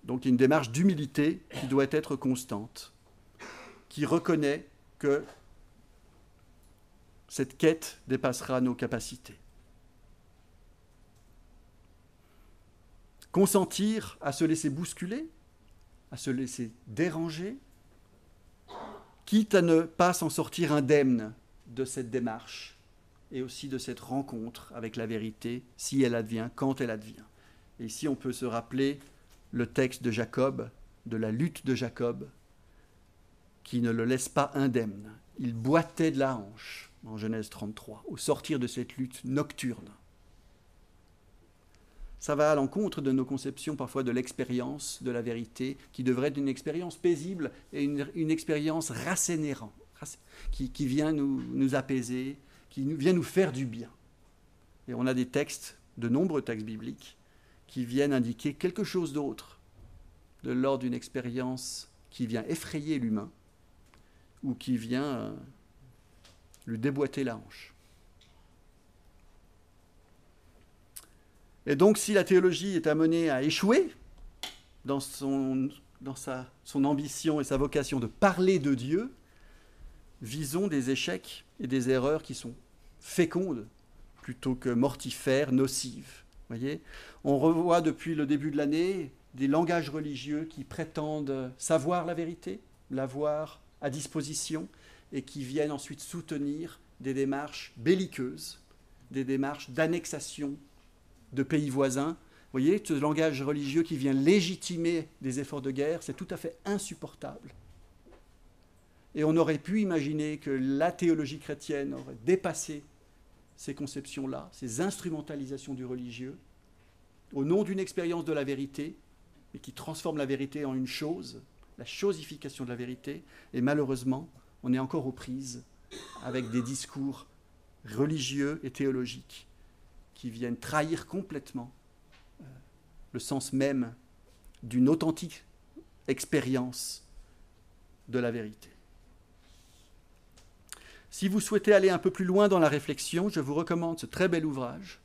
Speaker 2: Donc il y a une démarche d'humilité qui doit être constante, qui reconnaît que cette quête dépassera nos capacités. Consentir à se laisser bousculer, à se laisser déranger, quitte à ne pas s'en sortir indemne de cette démarche et aussi de cette rencontre avec la vérité, si elle advient, quand elle advient. Et ici, on peut se rappeler le texte de Jacob, de la lutte de Jacob, qui ne le laisse pas indemne. Il boitait de la hanche, en Genèse 33, au sortir de cette lutte nocturne. Ça va à l'encontre de nos conceptions parfois de l'expérience, de la vérité, qui devrait être une expérience paisible et une expérience rassénérante, qui vient nous apaiser, qui vient nous faire du bien. Et on a des textes, de nombreux textes bibliques, qui viennent indiquer quelque chose d'autre, de l'ordre d'une expérience qui vient effrayer l'humain, ou qui vient lui déboîter la hanche. Et donc, si la théologie est amenée à échouer dans son ambition et sa vocation de parler de Dieu, visons des échecs et des erreurs qui sont fécondes plutôt que mortifères, nocives. Voyez, on revoit depuis le début de l'année des langages religieux qui prétendent savoir la vérité, l'avoir à disposition, et qui viennent ensuite soutenir des démarches belliqueuses, des démarches d'annexation de pays voisins. Vous voyez, ce langage religieux qui vient légitimer des efforts de guerre, c'est tout à fait insupportable. Et on aurait pu imaginer que la théologie chrétienne aurait dépassé ces conceptions-là, ces instrumentalisations du religieux, au nom d'une expérience de la vérité, mais qui transforme la vérité en une chose, la chosification de la vérité. Et malheureusement, on est encore aux prises avec des discours religieux et théologiques qui viennent trahir complètement le sens même d'une authentique expérience de la vérité. Si vous souhaitez aller un peu plus loin dans la réflexion, je vous recommande ce très bel ouvrage,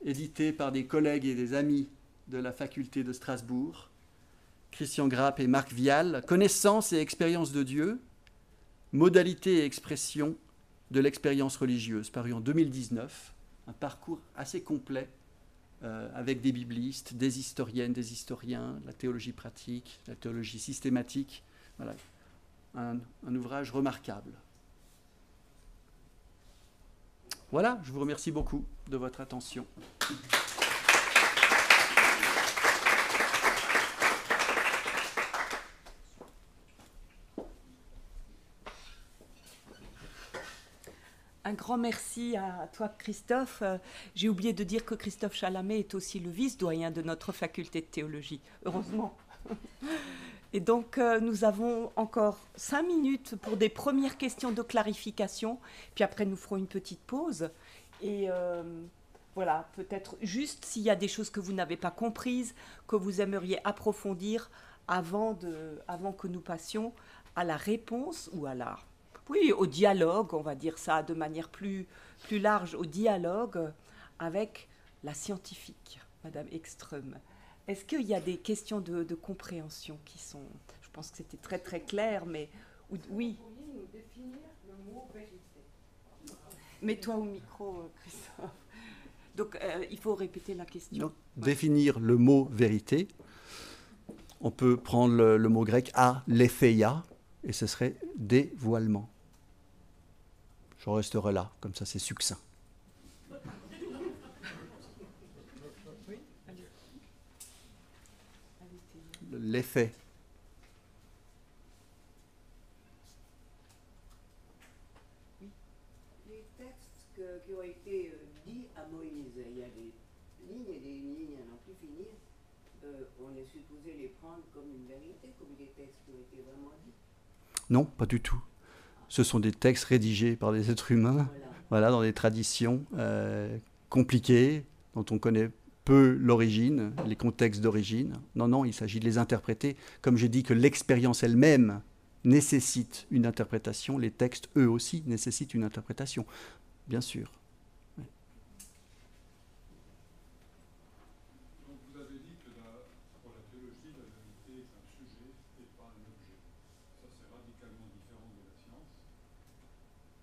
Speaker 2: édité par des collègues et des amis de la faculté de Strasbourg, Christian Grappe et Marc Vial, « Connaissance et expérience de Dieu, modalités et expression de l'expérience religieuse », paru en 2019, un parcours assez complet avec des biblistes, des historiennes, des historiens, la théologie pratique, la théologie systématique. Voilà, un ouvrage remarquable. Voilà, je vous remercie beaucoup de votre attention.
Speaker 1: Un grand merci à toi, Christophe. J'ai oublié de dire que Christophe Chalamet est aussi le vice-doyen de notre faculté de théologie, heureusement. Et donc, nous avons encore 5 minutes pour des premières questions de clarification, puis après, nous ferons une petite pause. Et voilà, peut-être juste s'il y a des choses que vous n'avez pas comprises, que vous aimeriez approfondir avant que nous passions à la réponse ou à la... Oui, au dialogue, on va dire ça de manière plus large, au dialogue avec la scientifique, Madame Ekström. Est-ce qu'il y a des questions de compréhension qui sont... Je pense que c'était très très clair, mais... Oui.
Speaker 3: Vous pourriez nous définir le
Speaker 1: Mets-toi au micro, Christophe. Donc, il faut répéter la question.
Speaker 2: Donc, définir le mot vérité. On peut prendre le mot grec aletheia, et ce serait dévoilement. Je resterai là, comme ça c'est succinct. L'effet.
Speaker 3: Les textes qui ont été dits à Moïse, il y a des lignes et des lignes à n'en plus finir. On est supposé les prendre comme une vérité, comme des textes qui ont été vraiment dits.
Speaker 2: Non, pas du tout. Ce sont des textes rédigés par des êtres humains, voilà, dans des traditions compliquées, dont on connaît peu l'origine, les contextes d'origine. Non, non, il s'agit de les interpréter. Comme j'ai dit que l'expérience elle-même nécessite une interprétation, les textes, eux aussi, nécessitent une interprétation, bien sûr. Ouais.
Speaker 4: Donc vous avez dit que pour la théologie, la vérité est un sujet et pas un objet. Ça, c'est radicalement différent de la science.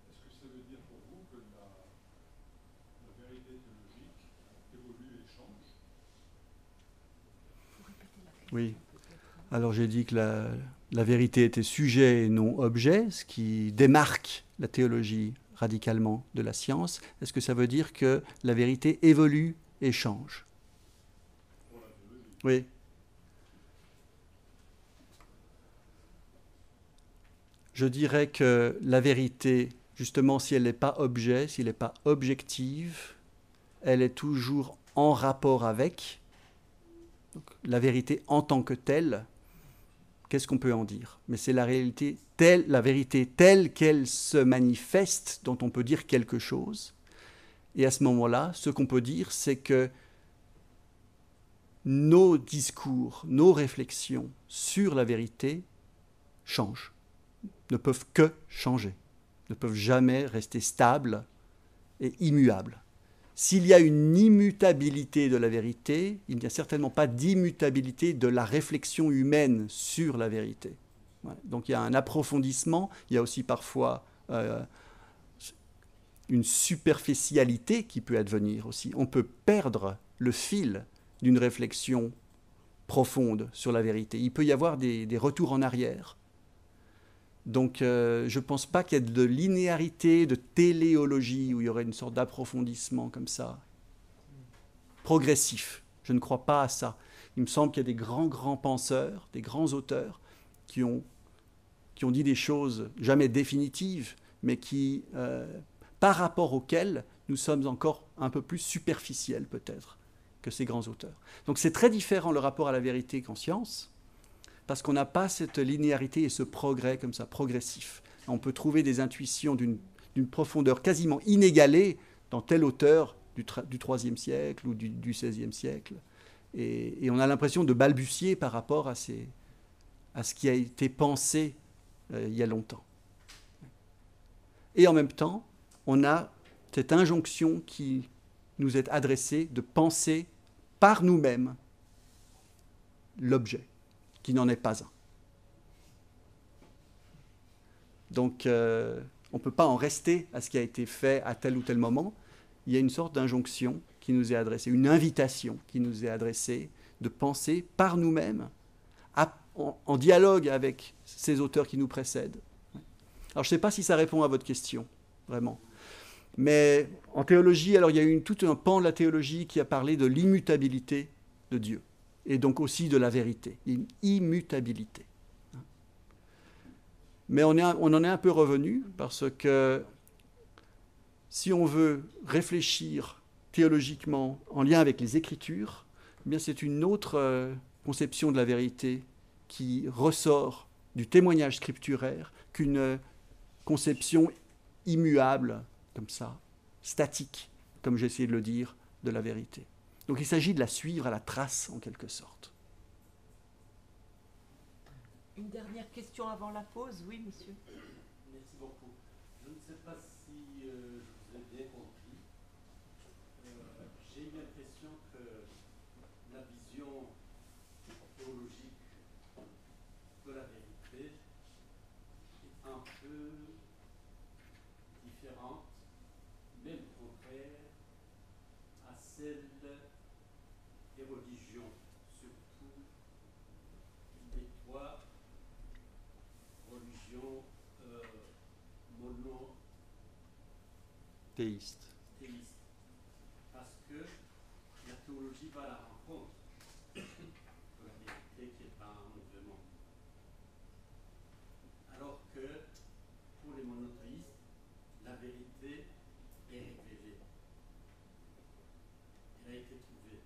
Speaker 4: Est-ce que ça veut dire pour vous que la vérité théologique évolue et change?
Speaker 2: Oui. Alors j'ai dit que la vérité était sujet et non objet, ce qui démarque la théologie radicalement de la science. Est-ce que ça veut dire que la vérité évolue et change? Oui. Je dirais que la vérité, justement, si elle n'est pas objet, si elle n'est pas objective, elle est toujours en rapport avec. Donc, la vérité en tant que telle, qu'est-ce qu'on peut en dire? Mais c'est la vérité telle qu'elle se manifeste, dont on peut dire quelque chose. Et à ce moment-là, ce qu'on peut dire, c'est que nos discours, nos réflexions sur la vérité changent, ne peuvent que changer, ne peuvent jamais rester stables et immuables. S'il y a une immutabilité de la vérité, il n'y a certainement pas d'immutabilité de la réflexion humaine sur la vérité. Ouais. Donc il y a un approfondissement, il y a aussi parfois une superficialité qui peut advenir aussi. On peut perdre le fil d'une réflexion profonde sur la vérité. Il peut y avoir des retours en arrière. Donc je ne pense pas qu'il y ait de linéarité, de téléologie, où il y aurait une sorte d'approfondissement comme ça, progressif. Je ne crois pas à ça. Il me semble qu'il y a des grands penseurs, des grands auteurs qui ont dit des choses jamais définitives, mais qui, par rapport auxquelles nous sommes encore un peu plus superficiels peut-être que ces grands auteurs. Donc c'est très différent le rapport à la vérité qu'en science, parce qu'on n'a pas cette linéarité et ce progrès comme ça, progressif. On peut trouver des intuitions d'une profondeur quasiment inégalée dans tel auteur du IIIe siècle ou du XVIe siècle. Et on a l'impression de balbutier par rapport à ce qui a été pensé il y a longtemps. Et en même temps, on a cette injonction qui nous est adressée de penser par nous-mêmes l'objet, qui n'en est pas un. Donc, on ne peut pas en rester à ce qui a été fait à tel ou tel moment. Il y a une sorte d'injonction qui nous est adressée, une invitation qui nous est adressée de penser par nous-mêmes, en dialogue avec ces auteurs qui nous précèdent. Alors, je ne sais pas si ça répond à votre question, vraiment. Mais en théologie, alors il y a eu tout un pan de la théologie qui a parlé de l'immutabilité de Dieu, et donc aussi de la vérité, une immutabilité. Mais on en est un peu revenu, parce que si on veut réfléchir théologiquement en lien avec les Écritures, eh bien c'est une autre conception de la vérité qui ressort du témoignage scripturaire qu'une conception immuable, comme ça, statique, comme j'ai essayé de le dire, de la vérité. Donc il s'agit de la suivre à la trace, en quelque sorte.
Speaker 1: Une dernière question avant la pause, oui, monsieur.
Speaker 5: Merci beaucoup. Je ne sais pas si je vous ai bien compris. J'ai eu l'impression que la vision théologique de la vérité est un peu différente celle des religions, surtout les trois religions monothéistes.
Speaker 2: Théiste.
Speaker 5: Parce que la théologie va à la rencontre de la vérité qui n'est pas un mouvement. Alors que pour les monothéistes, la vérité est révélée. Elle a été trouvée.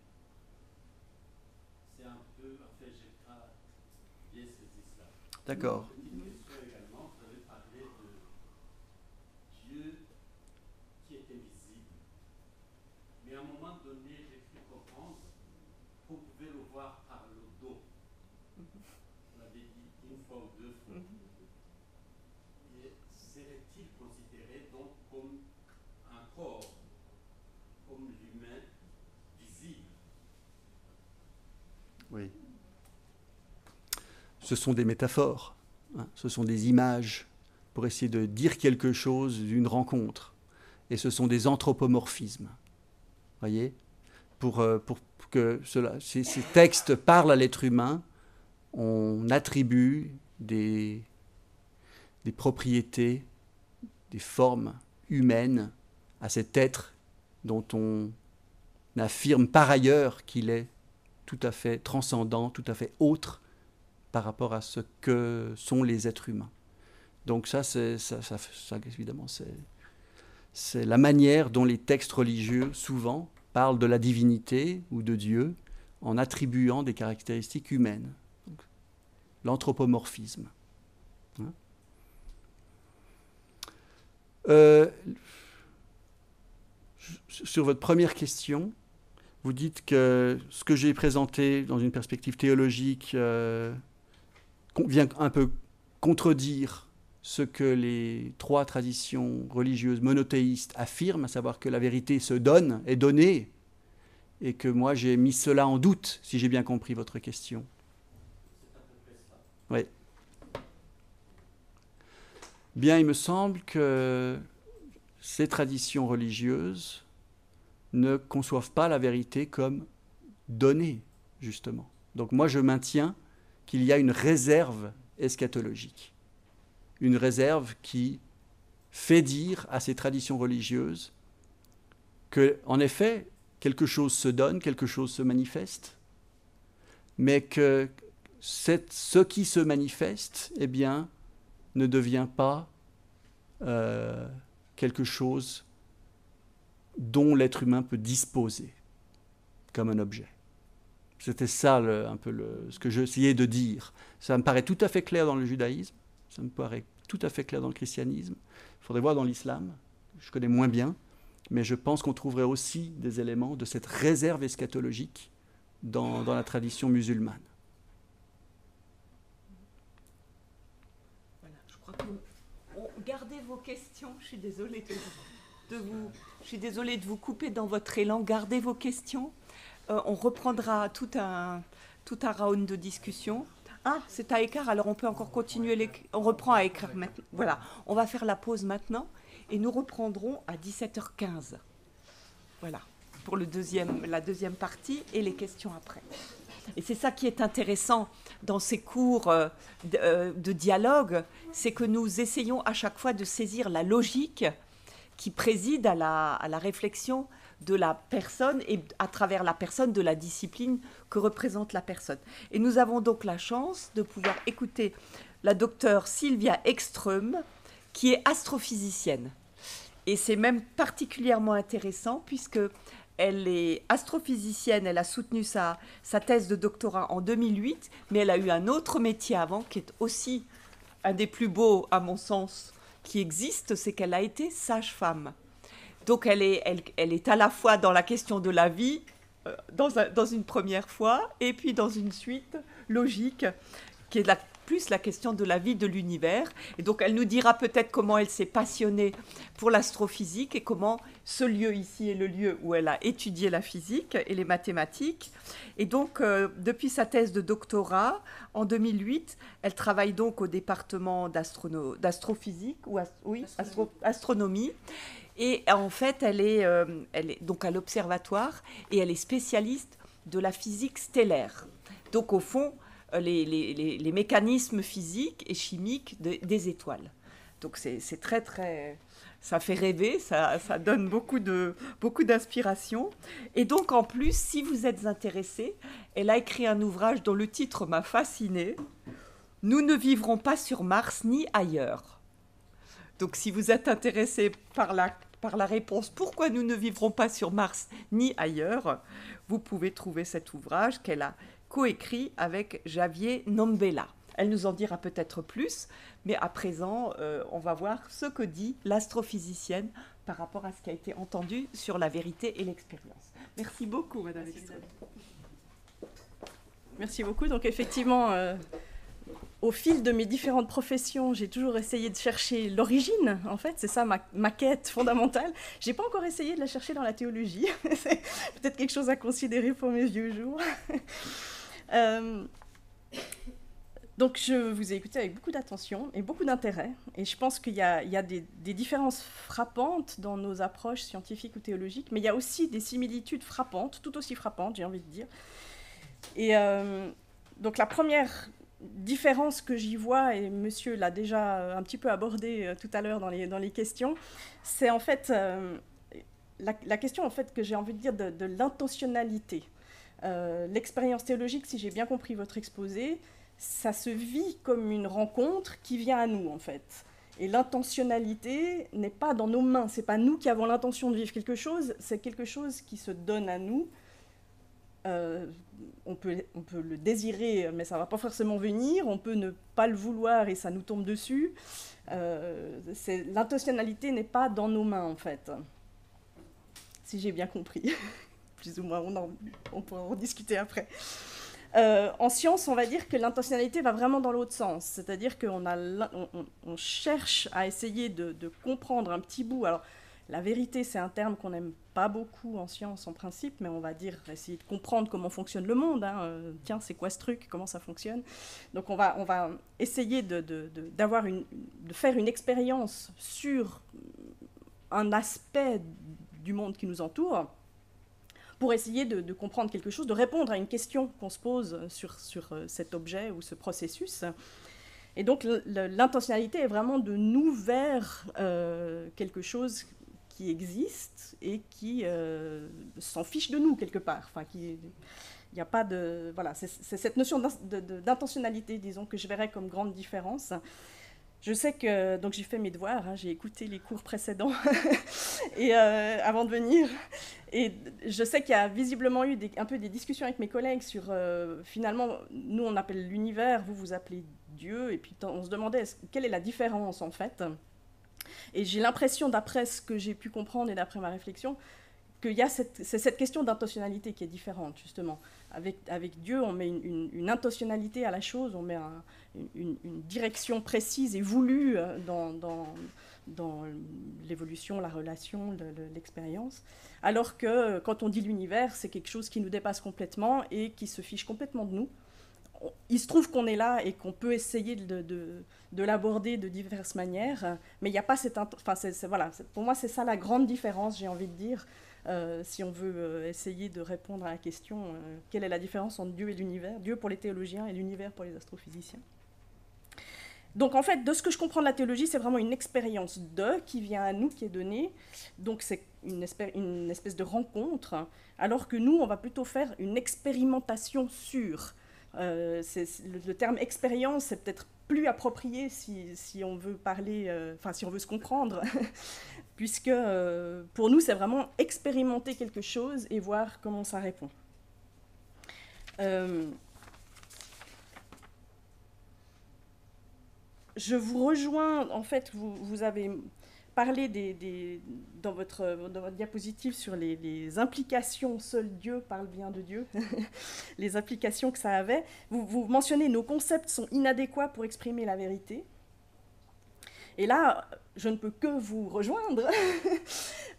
Speaker 5: C'est un peu, en fait, j'ai pas bien saisi cela.
Speaker 2: D'accord.
Speaker 5: Une petite question également, vous avez parlé de Dieu qui est invisible. Mais à un moment donné, j'ai cru comprendre qu'on pouvait le voir par le dos. On l'avait dit une fois ou deux fois. Et serait-il considéré donc comme un corps, comme l'humain visible?
Speaker 2: Oui. Ce sont des métaphores, hein, ce sont des images pour essayer de dire quelque chose d'une rencontre. Et ce sont des anthropomorphismes. Voyez, pour que ces textes parlent à l'être humain, on attribue des propriétés, des formes humaines à cet être dont on affirme par ailleurs qu'il est tout à fait transcendant, tout à fait autre par rapport à ce que sont les êtres humains. Donc ça évidemment, c'est la manière dont les textes religieux, souvent, parlent de la divinité ou de Dieu en attribuant des caractéristiques humaines. Donc, l'anthropomorphisme. Hein? Sur votre première question, vous dites que ce que j'ai présenté dans une perspective théologique vient un peu contredire ce que les trois traditions religieuses monothéistes affirment, à savoir que la vérité se donne, est donnée, et que moi j'ai mis cela en doute, si j'ai bien compris votre question.
Speaker 5: C'est à peu près ça.
Speaker 2: Oui. Bien, il me semble que ces traditions religieuses ne conçoivent pas la vérité comme donnée, justement. Donc moi je maintiens qu'il y a une réserve eschatologique. Une réserve qui fait dire à ces traditions religieuses que, en effet, quelque chose se donne, quelque chose se manifeste, mais que ce qui se manifeste, eh bien, ne devient pas quelque chose dont l'être humain peut disposer comme un objet. C'était ça ce que j'essayais de dire. Ça me paraît tout à fait clair dans le judaïsme, ça me paraît tout à fait clair dans le christianisme. Il faudrait voir dans l'islam, je connais moins bien, mais je pense qu'on trouverait aussi des éléments de cette réserve eschatologique dans la tradition musulmane.
Speaker 1: Voilà, je crois que gardez vos questions. Je suis désolée de vous couper dans votre élan. Gardez vos questions. On reprendra tout un round de discussion. Ah, c'est à écart, alors on peut encore continuer. On reprend à écart maintenant. Voilà, on va faire la pause maintenant et nous reprendrons à 17h15. Voilà, pour la deuxième partie et les questions après. Et c'est ça qui est intéressant dans ces cours de dialogue, c'est que nous essayons à chaque fois de saisir la logique qui préside à la réflexion de la personne et à travers la personne de la discipline que représente la personne. Et nous avons donc la chance de pouvoir écouter la docteure Sylvia Ekström, qui est astrophysicienne. Et c'est même particulièrement intéressant puisque elle est astrophysicienne, elle a soutenu sa thèse de doctorat en 2008, mais elle a eu un autre métier avant qui est aussi un des plus beaux, à mon sens, qui existe, c'est qu'elle a été sage-femme. Donc elle est à la fois dans la question de la vie, dans une première fois, et puis dans une suite logique, qui est plus la question de la vie de l'univers. Et donc elle nous dira peut-être comment elle s'est passionnée pour l'astrophysique et comment ce lieu ici est le lieu où elle a étudié la physique et les mathématiques. Et donc depuis sa thèse de doctorat, en 2008, elle travaille donc au département d'astrophysique, astronomie. Et en fait, elle est donc à l'observatoire et elle est spécialiste de la physique stellaire. Donc au fond, les mécanismes physiques et chimiques des étoiles. Donc c'est très, très... Ça fait rêver, ça donne beaucoup d'inspiration. Et donc en plus, si vous êtes intéressé, elle a écrit un ouvrage dont le titre m'a fasciné. « Nous ne vivrons pas sur Mars ni ailleurs ». Donc si vous êtes intéressé par la réponse « Pourquoi nous ne vivrons pas sur Mars ni ailleurs ?», vous pouvez trouver cet ouvrage qu'elle a coécrit avec Javier Nombela. Elle nous en dira peut-être plus, mais à présent, on va voir ce que dit l'astrophysicienne par rapport à ce qui a été entendu sur la vérité et l'expérience. Merci beaucoup, Madame Ekström.
Speaker 6: Merci beaucoup. Donc effectivement, au fil de mes différentes professions, j'ai toujours essayé de chercher l'origine, en fait. C'est ça ma quête fondamentale. Je n'ai pas encore essayé de la chercher dans la théologie. C'est peut-être quelque chose à considérer pour mes vieux jours. Donc je vous ai écouté avec beaucoup d'attention et beaucoup d'intérêt. Et je pense qu'il y a des différences frappantes dans nos approches scientifiques ou théologiques, mais il y a aussi des similitudes frappantes, tout aussi frappantes, j'ai envie de dire. Et donc la première différence que j'y vois, et monsieur l'a déjà un petit peu abordé tout à l'heure dans les questions, c'est en fait la question en fait, que j'ai envie de dire de l'intentionnalité. L'expérience théologique, si j'ai bien compris votre exposé, ça se vit comme une rencontre qui vient à nous, en fait. Et l'intentionnalité n'est pas dans nos mains. Ce n'est pas nous qui avons l'intention de vivre quelque chose, c'est quelque chose qui se donne à nous. On peut le désirer, mais ça ne va pas forcément venir. On peut ne pas le vouloir et ça nous tombe dessus. L'intentionnalité n'est pas dans nos mains, en fait. Si j'ai bien compris. Plus ou moins, on pourra en discuter après. En science, on va dire que l'intentionnalité va vraiment dans l'autre sens. C'est-à-dire qu'on on cherche à essayer de comprendre un petit bout. Alors, la vérité, c'est un terme qu'on n'aime pas beaucoup en science, en principe, mais on va dire essayer de comprendre comment fonctionne le monde. Tiens, c'est quoi ce truc? Comment ça fonctionne? Donc, on va essayer de faire une expérience sur un aspect du monde qui nous entoure, pour essayer de comprendre quelque chose, de répondre à une question qu'on se pose sur cet objet ou ce processus. Et donc l'intentionnalité est vraiment de nous vers quelque chose qui existe et qui s'en fiche de nous quelque part. Enfin, il n'y a pas de... Voilà, c'est cette notion d'intentionnalité, disons, que je verrais comme grande différence. Je sais que, donc j'ai fait mes devoirs, j'ai écouté les cours précédents et, avant de venir. Et je sais qu'il y a visiblement eu un peu des discussions avec mes collègues sur, finalement, nous on appelle l'univers, vous appelez Dieu, et puis on se demandait quelle est la différence en fait. Et j'ai l'impression, d'après ce que j'ai pu comprendre et d'après ma réflexion, qu'il y a cette question d'intentionnalité qui est différente, justement. Avec Dieu, on met une intentionnalité à la chose, on met une direction précise et voulue dans l'évolution, la relation, l'expérience. Alors que quand on dit l'univers, c'est quelque chose qui nous dépasse complètement et qui se fiche complètement de nous. Il se trouve qu'on est là et qu'on peut essayer de l'aborder de diverses manières, mais il n'y a pas cette... Enfin, voilà, pour moi, c'est ça la grande différence, j'ai envie de dire, si on veut essayer de répondre à la question quelle est la différence entre Dieu et l'univers, Dieu pour les théologiens et l'univers pour les astrophysiciens. Donc en fait, de ce que je comprends de la théologie, c'est vraiment une expérience qui vient à nous, qui est donnée. Donc c'est une espèce de rencontre, alors que nous, on va plutôt faire une expérimentation sur. Le terme expérience, c'est peut-être plus approprié si on veut parler, si on veut se comprendre, puisque pour nous, c'est vraiment expérimenter quelque chose et voir comment ça répond. Je vous rejoins, en fait, vous avez parlé dans votre diapositive sur les implications, seul Dieu parle bien de Dieu, les implications que ça avait. Vous mentionnez nos concepts sont inadéquats pour exprimer la vérité. Et là, je ne peux que vous rejoindre,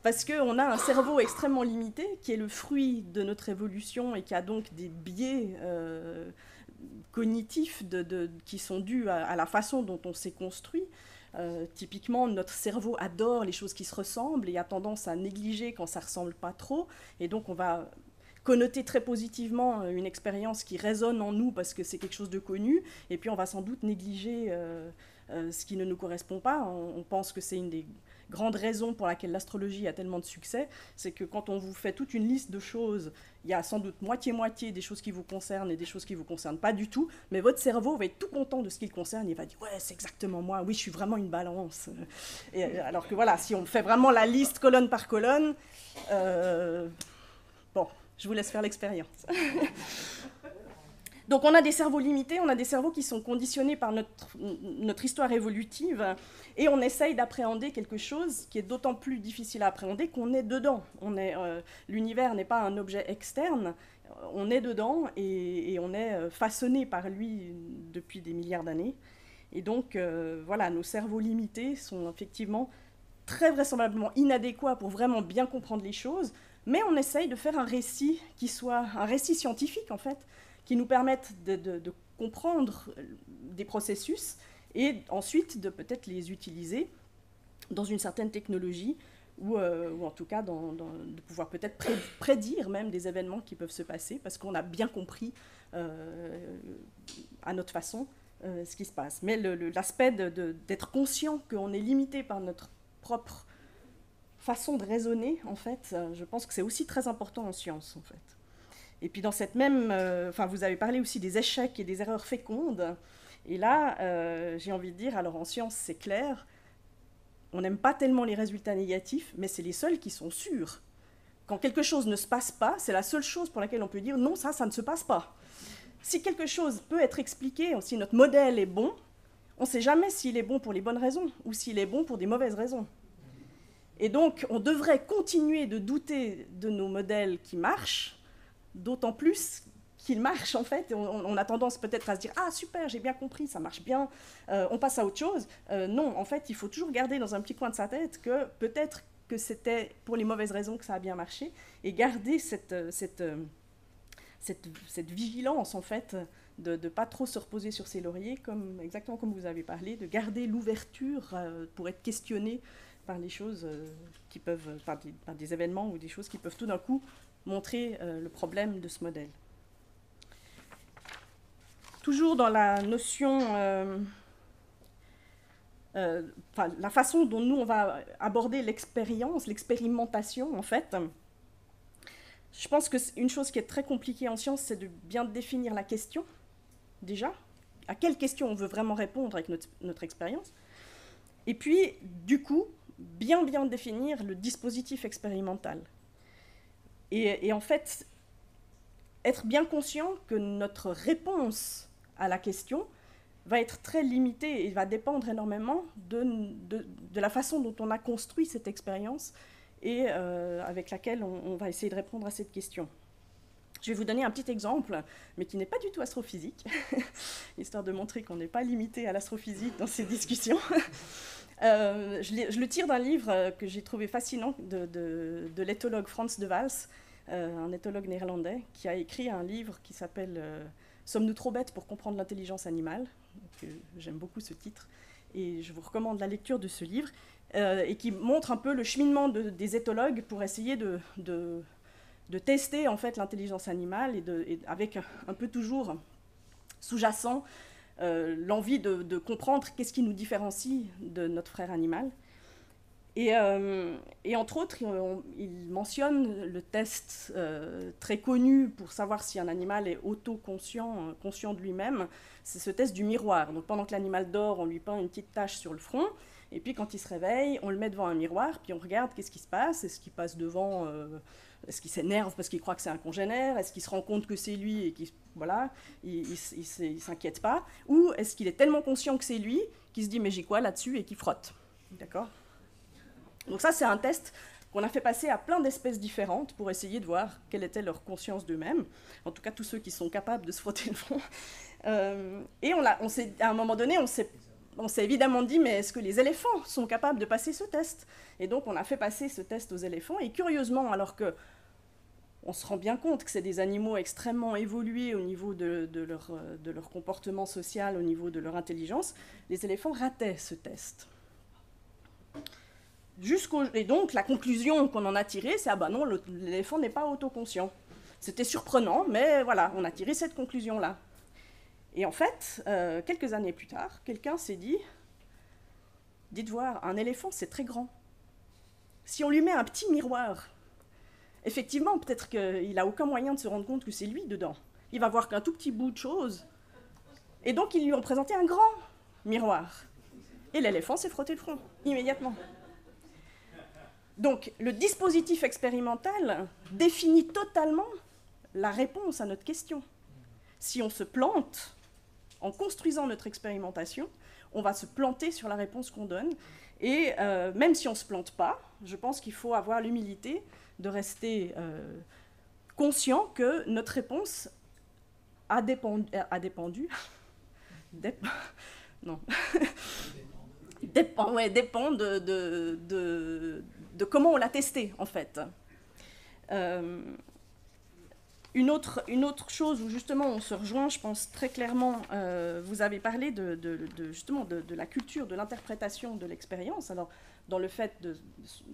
Speaker 6: parce qu'on a un cerveau extrêmement limité, qui est le fruit de notre évolution et qui a donc des biais cognitifs qui sont dus à la façon dont on s'est construit. Typiquement, notre cerveau adore les choses qui se ressemblent et a tendance à négliger quand ça ne ressemble pas trop. Et donc, on va connoter très positivement une expérience qui résonne en nous parce que c'est quelque chose de connu. Et puis, on va sans doute négliger ce qui ne nous correspond pas. On pense que c'est une des grande raison pour laquelle l'astrologie a tellement de succès, c'est que quand on vous fait toute une liste de choses, il y a sans doute moitié-moitié des choses qui vous concernent et des choses qui ne vous concernent pas du tout, mais votre cerveau va être tout content de ce qui le concerne, il va dire « ouais, c'est exactement moi, oui, je suis vraiment une balance ». Alors que voilà, si on fait vraiment la liste colonne par colonne, bon, je vous laisse faire l'expérience. Donc on a des cerveaux limités, on a des cerveaux qui sont conditionnés par notre histoire évolutive, et on essaye d'appréhender quelque chose qui est d'autant plus difficile à appréhender qu'on est dedans. L'univers n'est pas un objet externe, on est dedans et on est façonné par lui depuis des milliards d'années. Et donc voilà, nos cerveaux limités sont effectivement très vraisemblablement inadéquats pour vraiment bien comprendre les choses, mais on essaye de faire un récit qui soit un récit scientifique en fait, qui nous permettent de comprendre des processus et ensuite de peut-être les utiliser dans une certaine technologie ou en tout cas de pouvoir peut-être prédire même des événements qui peuvent se passer parce qu'on a bien compris à notre façon ce qui se passe. Mais l'aspect d'être conscient qu'on est limité par notre propre façon de raisonner, en fait, je pense que c'est aussi très important en science, en fait. Et puis dans cette même... vous avez parlé aussi des échecs et des erreurs fécondes. Et là, j'ai envie de dire, alors en science, c'est clair, on n'aime pas tellement les résultats négatifs, mais c'est les seuls qui sont sûrs. Quand quelque chose ne se passe pas, c'est la seule chose pour laquelle on peut dire non, ça ne se passe pas. Si quelque chose peut être expliqué, si notre modèle est bon, on ne sait jamais s'il est bon pour les bonnes raisons ou s'il est bon pour des mauvaises raisons. Et donc, on devrait continuer de douter de nos modèles qui marchent, d'autant plus qu'ils marchent, en fait. On a tendance peut-être à se dire « Ah, super, j'ai bien compris, ça marche bien, on passe à autre chose ». Non, en fait, il faut toujours garder dans un petit coin de sa tête que peut-être que c'était pour les mauvaises raisons que ça a bien marché, et garder cette vigilance, en fait, de ne pas trop se reposer sur ses lauriers, exactement comme vous avez parlé, de garder l'ouverture pour être questionné par les choses qui peuvent, par des événements ou des choses qui peuvent tout d'un coup montrer le problème de ce modèle. Toujours dans la notion, la façon dont nous on va aborder l'expérience, l'expérimentation en fait, je pense qu'une chose qui est très compliquée en science, c'est de bien définir la question, déjà, à quelle question on veut vraiment répondre avec notre expérience, et puis du coup, bien définir le dispositif expérimental. Et en fait, être bien conscient que notre réponse à la question va être très limitée et va dépendre énormément de la façon dont on a construit cette expérience et avec laquelle on va essayer de répondre à cette question. Je vais vous donner un petit exemple, mais qui n'est pas du tout astrophysique, histoire de montrer qu'on n'est pas limité à l'astrophysique dans ces discussions. Je le tire d'un livre que j'ai trouvé fascinant de l'éthologue Frans de Waals, un éthologue néerlandais, qui a écrit un livre qui s'appelle « Sommes-nous trop bêtes pour comprendre l'intelligence animale ?» J'aime beaucoup ce titre, et je vous recommande la lecture de ce livre, et qui montre un peu le cheminement des éthologues pour essayer de tester en fait l'intelligence animale, et avec un peu toujours sous-jacent l'envie de comprendre qu'est-ce qui nous différencie de notre frère animal. Et entre autres, il mentionne le test très connu pour savoir si un animal est autoconscient, conscient de lui-même, c'est ce test du miroir. Donc pendant que l'animal dort, on lui peint une petite tache sur le front, et puis quand il se réveille, on le met devant un miroir, puis on regarde qu'est-ce qui se passe, est-ce qu'il passe devant, est-ce qu'il s'énerve parce qu'il croit que c'est un congénère, est-ce qu'il se rend compte que c'est lui et qu'il voilà, il s'inquiète pas, ou est-ce qu'il est tellement conscient que c'est lui qu'il se dit mais j'ai quoi là-dessus et qu'il frotte. D'accord ? Donc ça, c'est un test qu'on a fait passer à plein d'espèces différentes pour essayer de voir quelle était leur conscience d'eux-mêmes, en tout cas tous ceux qui sont capables de se frotter le front. Et à un moment donné, on s'est évidemment dit, mais est-ce que les éléphants sont capables de passer ce test? Et donc on a fait passer ce test aux éléphants, et curieusement, alors que on se rend bien compte que c'est des animaux extrêmement évolués au niveau de leur comportement social, au niveau de leur intelligence, les éléphants rataient ce test. Et donc, la conclusion qu'on en a tirée, c'est « Ah ben non, l'éléphant n'est pas autoconscient ». C'était surprenant, mais voilà, on a tiré cette conclusion-là. Et en fait, quelques années plus tard, quelqu'un s'est dit « Dites voir, un éléphant, c'est très grand. Si on lui met un petit miroir, effectivement, peut-être qu'il n'a aucun moyen de se rendre compte que c'est lui dedans. Il va voir qu'un tout petit bout de chose. Et donc, ils lui ont présenté un grand miroir. Et l'éléphant s'est frotté le front, immédiatement. Donc, le dispositif expérimental définit totalement la réponse à notre question. Si on se plante en construisant notre expérimentation, on va se planter sur la réponse qu'on donne. Et même si on ne se plante pas, je pense qu'il faut avoir l'humilité de rester conscient que notre réponse dépend de comment on l'a testé, en fait. Une autre chose où, justement, on se rejoint, je pense, très clairement, vous avez parlé justement de la culture, de l'interprétation de l'expérience. Alors, dans le fait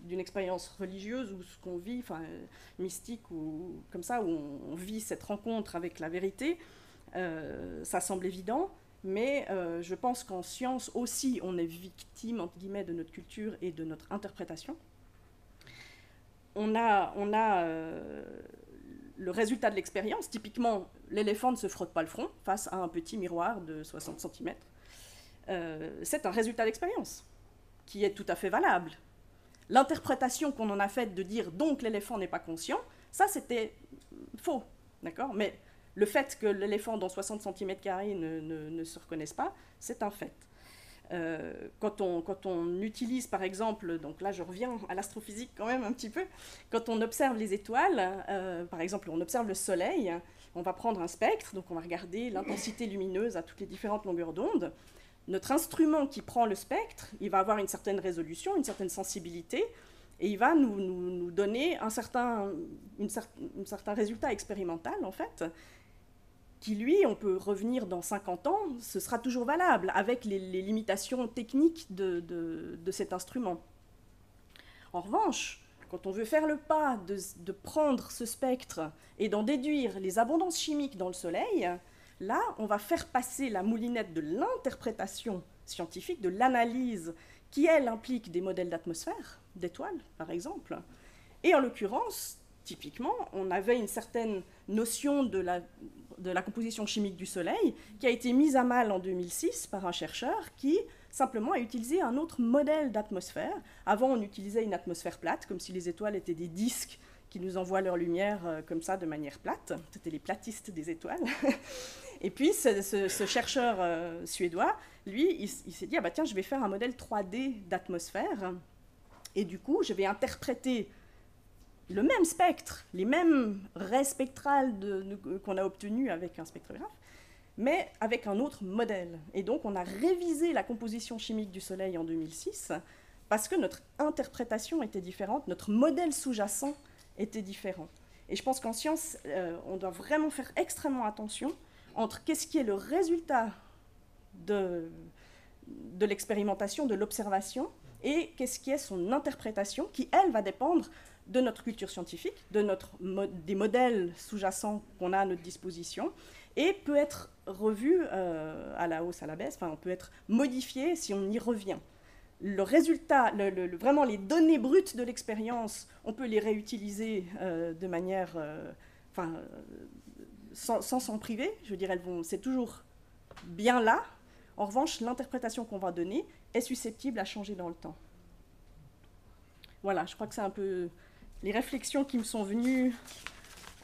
Speaker 6: d'une expérience religieuse ou ce qu'on vit, enfin, mystique ou comme ça, où on vit cette rencontre avec la vérité, ça semble évident. Mais je pense qu'en science aussi, on est victime, entre guillemets, de notre culture et de notre interprétation. On a le résultat de l'expérience. Typiquement, l'éléphant ne se frotte pas le front face à un petit miroir de 60 cm. C'est un résultat d'expérience qui est tout à fait valable. L'interprétation qu'on en a faite de dire « donc l'éléphant n'est pas conscient », ça c'était faux, d'accord ? Mais le fait que l'éléphant dans 60 cm² ne se reconnaisse pas, c'est un fait. Quand on utilise, par exemple, donc là je reviens à l'astrophysique quand même un petit peu, quand on observe les étoiles, par exemple on observe le soleil, on va prendre un spectre, donc on va regarder l'intensité lumineuse à toutes les différentes longueurs d'onde. Notre instrument qui prend le spectre, il va avoir une certaine résolution, une certaine sensibilité, et il va nous donner un certain résultat expérimental, en fait, qui, lui, on peut revenir dans 50 ans, ce sera toujours valable, avec les limitations techniques de cet instrument. En revanche, quand on veut faire le pas de prendre ce spectre et d'en déduire les abondances chimiques dans le Soleil, là, on va faire passer la moulinette de l'interprétation scientifique, de l'analyse, qui, elle, implique des modèles d'atmosphère, d'étoiles, par exemple. Et en l'occurrence, typiquement, on avait une certaine notion de la composition chimique du Soleil qui a été mise à mal en 2006 par un chercheur qui, simplement, a utilisé un autre modèle d'atmosphère. Avant, on utilisait une atmosphère plate, comme si les étoiles étaient des disques qui nous envoient leur lumière comme ça, de manière plate. C'était les platistes des étoiles. Et puis, ce chercheur suédois, lui, il s'est dit, ah bah tiens, je vais faire un modèle 3D d'atmosphère, et du coup, je vais interpréter le même spectre, les mêmes raies spectrales qu'on a obtenues avec un spectrographe, mais avec un autre modèle. Et donc, on a révisé la composition chimique du Soleil en 2006, parce que notre interprétation était différente, notre modèle sous-jacent était différent. Et je pense qu'en science, on doit vraiment faire extrêmement attention entre qu'est-ce qui est le résultat de l'expérimentation, de l'observation, et qu'est-ce qui est son interprétation, qui, elle, va dépendre de notre culture scientifique, des modèles sous-jacents qu'on a à notre disposition, et peut être revu à la hausse, à la baisse, enfin, on peut être modifié si on y revient. Le résultat, vraiment les données brutes de l'expérience, on peut les réutiliser de manière, sans s'en priver, je dirais, c'est toujours bien là. En revanche, l'interprétation qu'on va donner est susceptible à changer dans le temps. Voilà, je crois que c'est un peu les réflexions qui me sont venues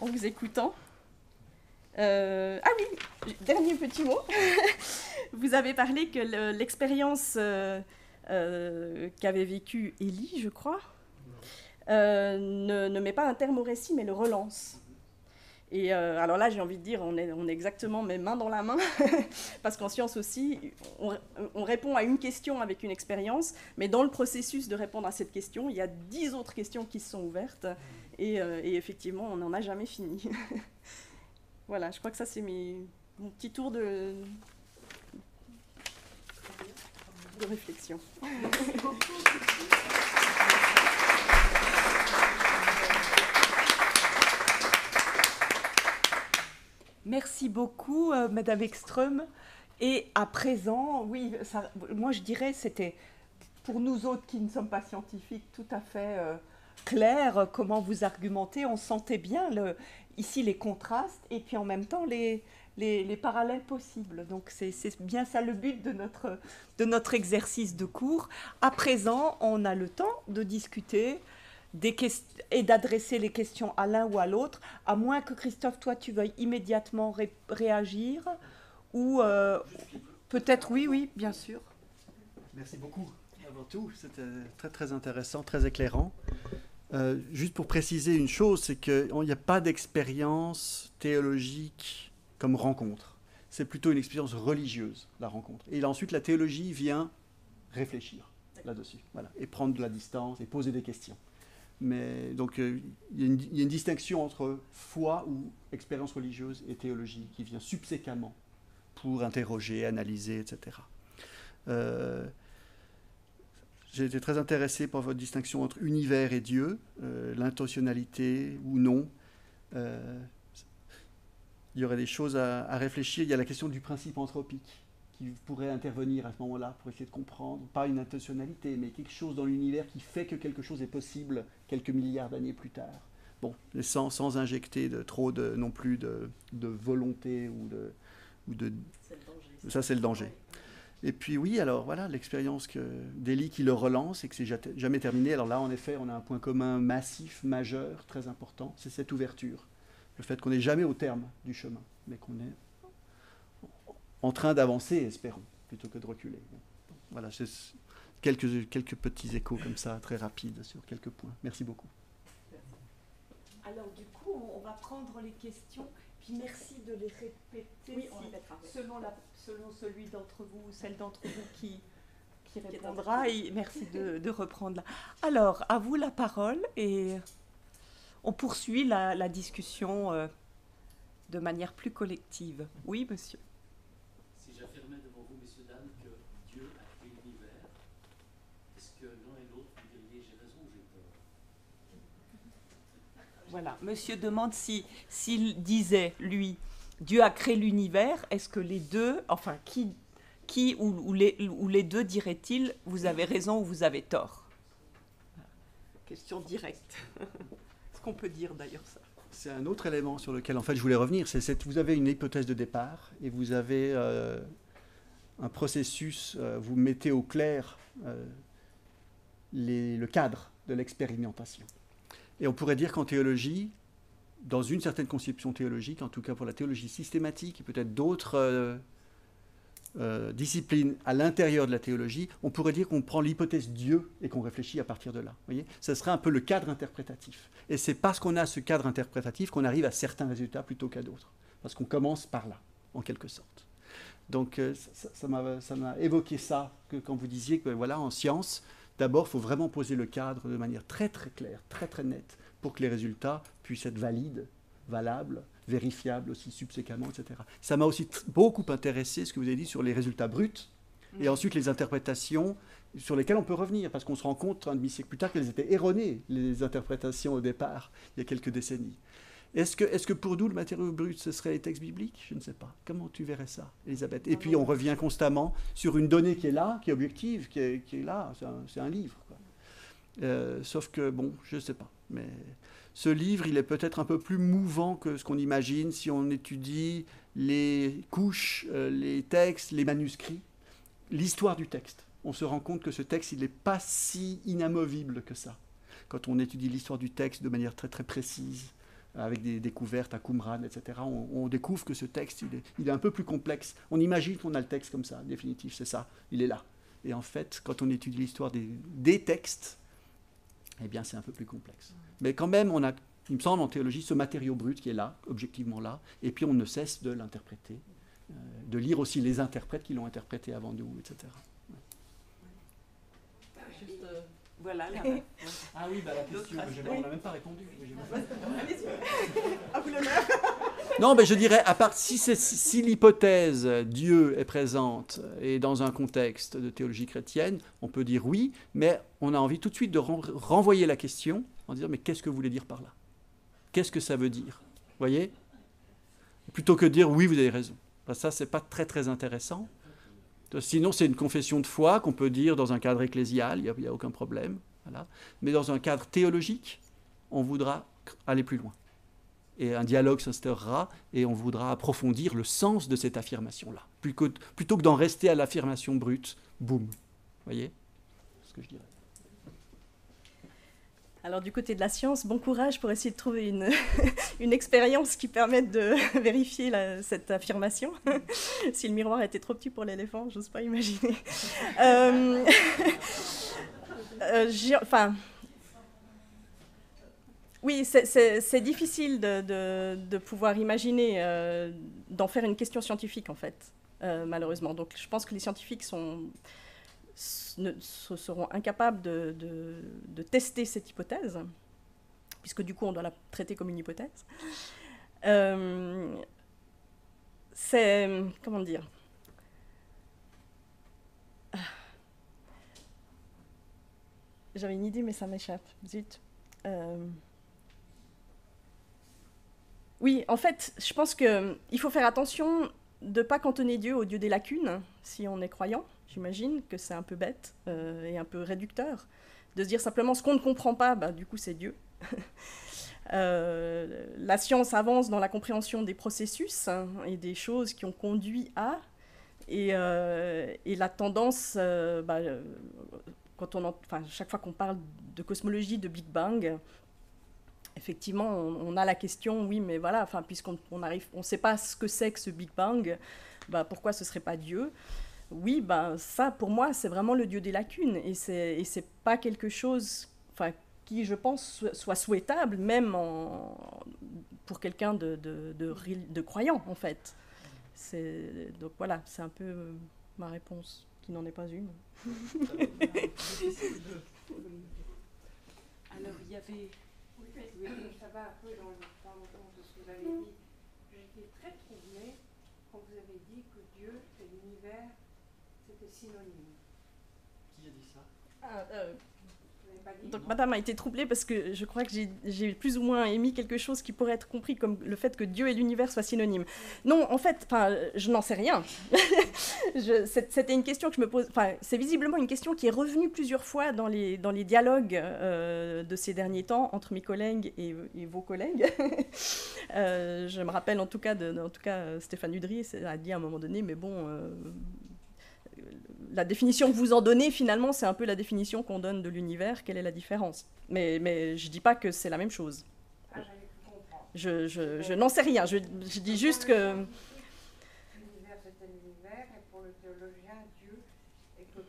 Speaker 6: en vous écoutant. Ah oui, dernier petit mot. Vous avez parlé que l'expérience qu'avait vécue Élie, je crois, ne met pas un terme au récit, mais le relance. Et alors là, j'ai envie de dire, on est exactement mes mains dans la main, parce qu'en science aussi, on répond à une question avec une expérience, mais dans le processus de répondre à cette question, il y a 10 autres questions qui se sont ouvertes, et effectivement, on n'en a jamais fini. Voilà, je crois que ça, c'est mon petit tour de... de réflexion.
Speaker 1: Merci beaucoup, Madame Ekström. Et à présent, oui, ça, moi je dirais c'était pour nous autres qui ne sommes pas scientifiques tout à fait clair comment vous argumentez. On sentait bien ici les contrastes et puis en même temps les parallèles possibles. Donc c'est bien ça le but de notre exercice de cours. À présent, on a le temps de discuter et d'adresser les questions à l'un ou à l'autre, à moins que Christophe, toi, tu veuilles immédiatement réagir, ou peut-être, oui, bien sûr.
Speaker 2: Merci beaucoup, avant tout. C'était très, très intéressant, très éclairant. Juste pour préciser une chose, c'est qu'il n'y a pas d'expérience théologique comme rencontre. C'est plutôt une expérience religieuse, la rencontre. Et ensuite, la théologie vient réfléchir là-dessus, voilà, et prendre de la distance et poser des questions. Mais donc, il y a une distinction entre foi ou expérience religieuse et théologie qui vient subséquemment pour interroger, analyser, etc. J'ai été très intéressé par votre distinction entre univers et Dieu, l'intentionnalité ou non. Il y aurait des choses à réfléchir. Il y a la question du principe anthropique qui pourrait intervenir à ce moment-là pour essayer de comprendre, pas une intentionnalité, mais quelque chose dans l'univers qui fait que quelque chose est possible quelques milliards d'années plus tard. Bon, sans injecter non plus de volonté ou de... Ça, c'est le danger. Et puis oui, alors voilà, l'expérience d'Élie qui le relance et que c'est jamais terminé. Alors là, en effet, on a un point commun massif, majeur, très important, c'est cette ouverture. Le fait qu'on n'est jamais au terme du chemin, mais qu'on est en train d'avancer, espérons, plutôt que de reculer. Bon, voilà, c'est quelques petits échos comme ça, très rapides sur quelques points. Merci beaucoup.
Speaker 1: Alors du coup, on va prendre les questions, puis merci de les répéter oui, selon celui d'entre vous ou celle d'entre vous qui répondra. Et merci de reprendre là. Alors, à vous la parole et on poursuit la discussion de manière plus collective. Oui, monsieur.
Speaker 5: Si j'affirmais devant vous, messieurs, dames, que Dieu a créé l'univers, est-ce que l'un et l'autre vous diriez j'ai raison ou j'ai tort?
Speaker 1: Voilà, monsieur demande s'il disait, lui, Dieu a créé l'univers, est-ce que les deux, enfin, qui ou les deux diraient-ils vous avez raison ou vous avez tort? Question directe. Est-ce qu'on peut dire d'ailleurs ça?
Speaker 2: C'est un autre élément sur lequel en fait je voulais revenir. Vous avez une hypothèse de départ et vous avez un processus, vous mettez au clair le cadre de l'expérimentation. Et on pourrait dire qu'en théologie, dans une certaine conception théologique, en tout cas pour la théologie systématique et peut-être d'autres disciplines à l'intérieur de la théologie, on pourrait dire qu'on prend l'hypothèse Dieu et qu'on réfléchit à partir de là. Vous voyez, ce serait un peu le cadre interprétatif. Et c'est parce qu'on a ce cadre interprétatif qu'on arrive à certains résultats plutôt qu'à d'autres. Parce qu'on commence par là, en quelque sorte. Donc ça m'a évoqué ça, que quand vous disiez que voilà, en science, d'abord, il faut vraiment poser le cadre de manière très très claire, très très nette, pour que les résultats puissent être valides, valables, vérifiables aussi subséquemment, etc. Ça m'a aussi beaucoup intéressé ce que vous avez dit sur les résultats bruts, et ensuite les interprétations sur lesquelles on peut revenir, parce qu'on se rend compte un demi-siècle plus tard qu'elles étaient erronées, les interprétations au départ, il y a quelques décennies. Est-ce que pour nous, le matériau brut, ce serait les textes bibliques? Je ne sais pas. Comment tu verrais ça, Elisabeth? Et puis on revient constamment sur une donnée qui est là, qui est objective, qui est là, c'est un livre, quoi. Sauf que, bon, je ne sais pas. Mais ce livre, il est peut-être un peu plus mouvant que ce qu'on imagine si on étudie les couches, les textes, les manuscrits, l'histoire du texte. On se rend compte que ce texte, il n'est pas si inamovible que ça. Quand on étudie l'histoire du texte de manière très très précise, avec des découvertes à Qumran, etc., on découvre que ce texte, il est un peu plus complexe. On imagine qu'on a le texte comme ça, définitif, c'est ça, il est là. Et en fait, quand on étudie l'histoire des textes, eh bien, c'est un peu plus complexe. Mais quand même, on a, il me semble, en théologie, ce matériau brut qui est là, objectivement là, et puis on ne cesse de l'interpréter, de lire aussi les interprètes qui l'ont interprété avant nous, etc.
Speaker 1: Juste, voilà.
Speaker 2: Ah oui, la question, on n'a même pas répondu.
Speaker 6: À vous l'honneur.
Speaker 2: Non, mais je dirais, à part si l'hypothèse Dieu est présente et dans un contexte de théologie chrétienne, on peut dire oui, mais on a envie tout de suite de renvoyer la question en disant mais qu'est-ce que vous voulez dire par là? Qu'est-ce que ça veut dire? Vous voyez? Plutôt que de dire oui, vous avez raison. Ben, ça, c'est pas très très intéressant. Sinon, c'est une confession de foi qu'on peut dire dans un cadre ecclésial, il n'y a aucun problème. Voilà. Mais dans un cadre théologique, on voudra aller plus loin. Et un dialogue s'instaurera et on voudra approfondir le sens de cette affirmation-là. Plutôt que d'en rester à l'affirmation brute, boum. Vous voyez ce que je dirais.
Speaker 6: Alors du côté de la science, bon courage pour essayer de trouver une expérience qui permette de vérifier cette affirmation. Si le miroir était trop petit pour l'éléphant, j'ose pas imaginer. Oui, c'est difficile de pouvoir imaginer, d'en faire une question scientifique en fait, malheureusement. Donc je pense que les scientifiques seront incapables de tester cette hypothèse, puisque du coup on doit la traiter comme une hypothèse. C'est... comment dire ? J'avais une idée mais ça m'échappe, zut. Oui, en fait, je pense qu'il faut faire attention de ne pas cantonner Dieu au Dieu des lacunes, si on est croyant. J'imagine que c'est un peu bête et un peu réducteur de se dire simplement ce qu'on ne comprend pas, bah, du coup c'est Dieu. La science avance dans la compréhension des processus et des choses qui ont conduit à, et la tendance, chaque fois qu'on parle de cosmologie, de Big Bang, effectivement, on a la question, oui, mais voilà, puisqu'on ne sait pas ce que c'est que ce Big Bang, bah, pourquoi ce ne serait pas Dieu ? Oui, ben ça, pour moi, c'est vraiment le Dieu des lacunes, et c'est pas quelque chose, qui, je pense, soit souhaitable, même pour quelqu'un de croyant, en fait. Donc voilà, c'est un peu ma réponse, qui n'en est pas une.
Speaker 1: Alors, il y avait...
Speaker 3: Oui, ça va un peu dans le sens de ce que vous avez dit. J'ai été très troublée quand vous avez dit que Dieu et l'univers, c'était synonyme.
Speaker 2: Qui a dit ça?
Speaker 6: Donc madame a été troublée parce que je crois que j'ai plus ou moins émis quelque chose qui pourrait être compris comme le fait que Dieu et l'univers soient synonymes. Non, en fait, je n'en sais rien. C'était une question que je me pose. C'est visiblement une question qui est revenue plusieurs fois dans les dialogues de ces derniers temps entre mes collègues et vos collègues. Je me rappelle en tout cas Stéphane Udry a dit à un moment donné, mais bon. La définition que vous en donnez, finalement, c'est un peu la définition qu'on donne de l'univers. Quelle est la différence ? Mais je ne dis pas que c'est la même chose. Je n'en sais rien. Je dis juste que...
Speaker 3: L'univers, c'était l'univers, et pour le théologien, Dieu, et que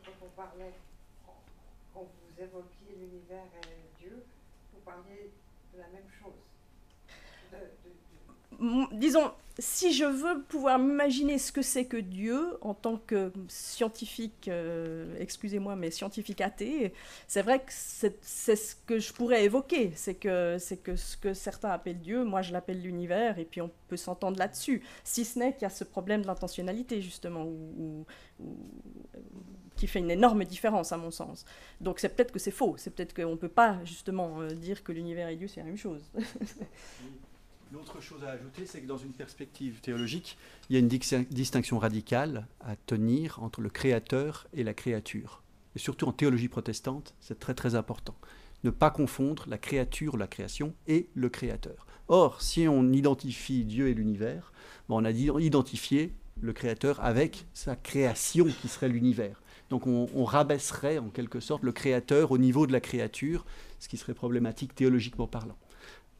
Speaker 3: quand vous évoquiez l'univers et Dieu, vous parliez de la même chose.
Speaker 6: Disons, si je veux pouvoir m'imaginer ce que c'est que Dieu en tant que scientifique, excusez-moi, mais scientifique athée, c'est vrai que c'est ce que je pourrais évoquer. C'est que ce que certains appellent Dieu, moi je l'appelle l'univers, et puis on peut s'entendre là-dessus. Si ce n'est qu'il y a ce problème de l'intentionnalité, justement, qui fait une énorme différence, à mon sens. Donc c'est peut-être que c'est faux. C'est peut-être qu'on ne peut pas, justement, dire que l'univers et Dieu, c'est la même chose.
Speaker 2: L'autre chose à ajouter, c'est que dans une perspective théologique, il y a une distinction radicale à tenir entre le créateur et la créature. Et surtout en théologie protestante, c'est très très important. Ne pas confondre la créature, la création, et le créateur. Or, si on identifie Dieu et l'univers, on a identifié le créateur avec sa création qui serait l'univers. Donc on rabaisserait en quelque sorte le créateur au niveau de la créature, ce qui serait problématique théologiquement parlant.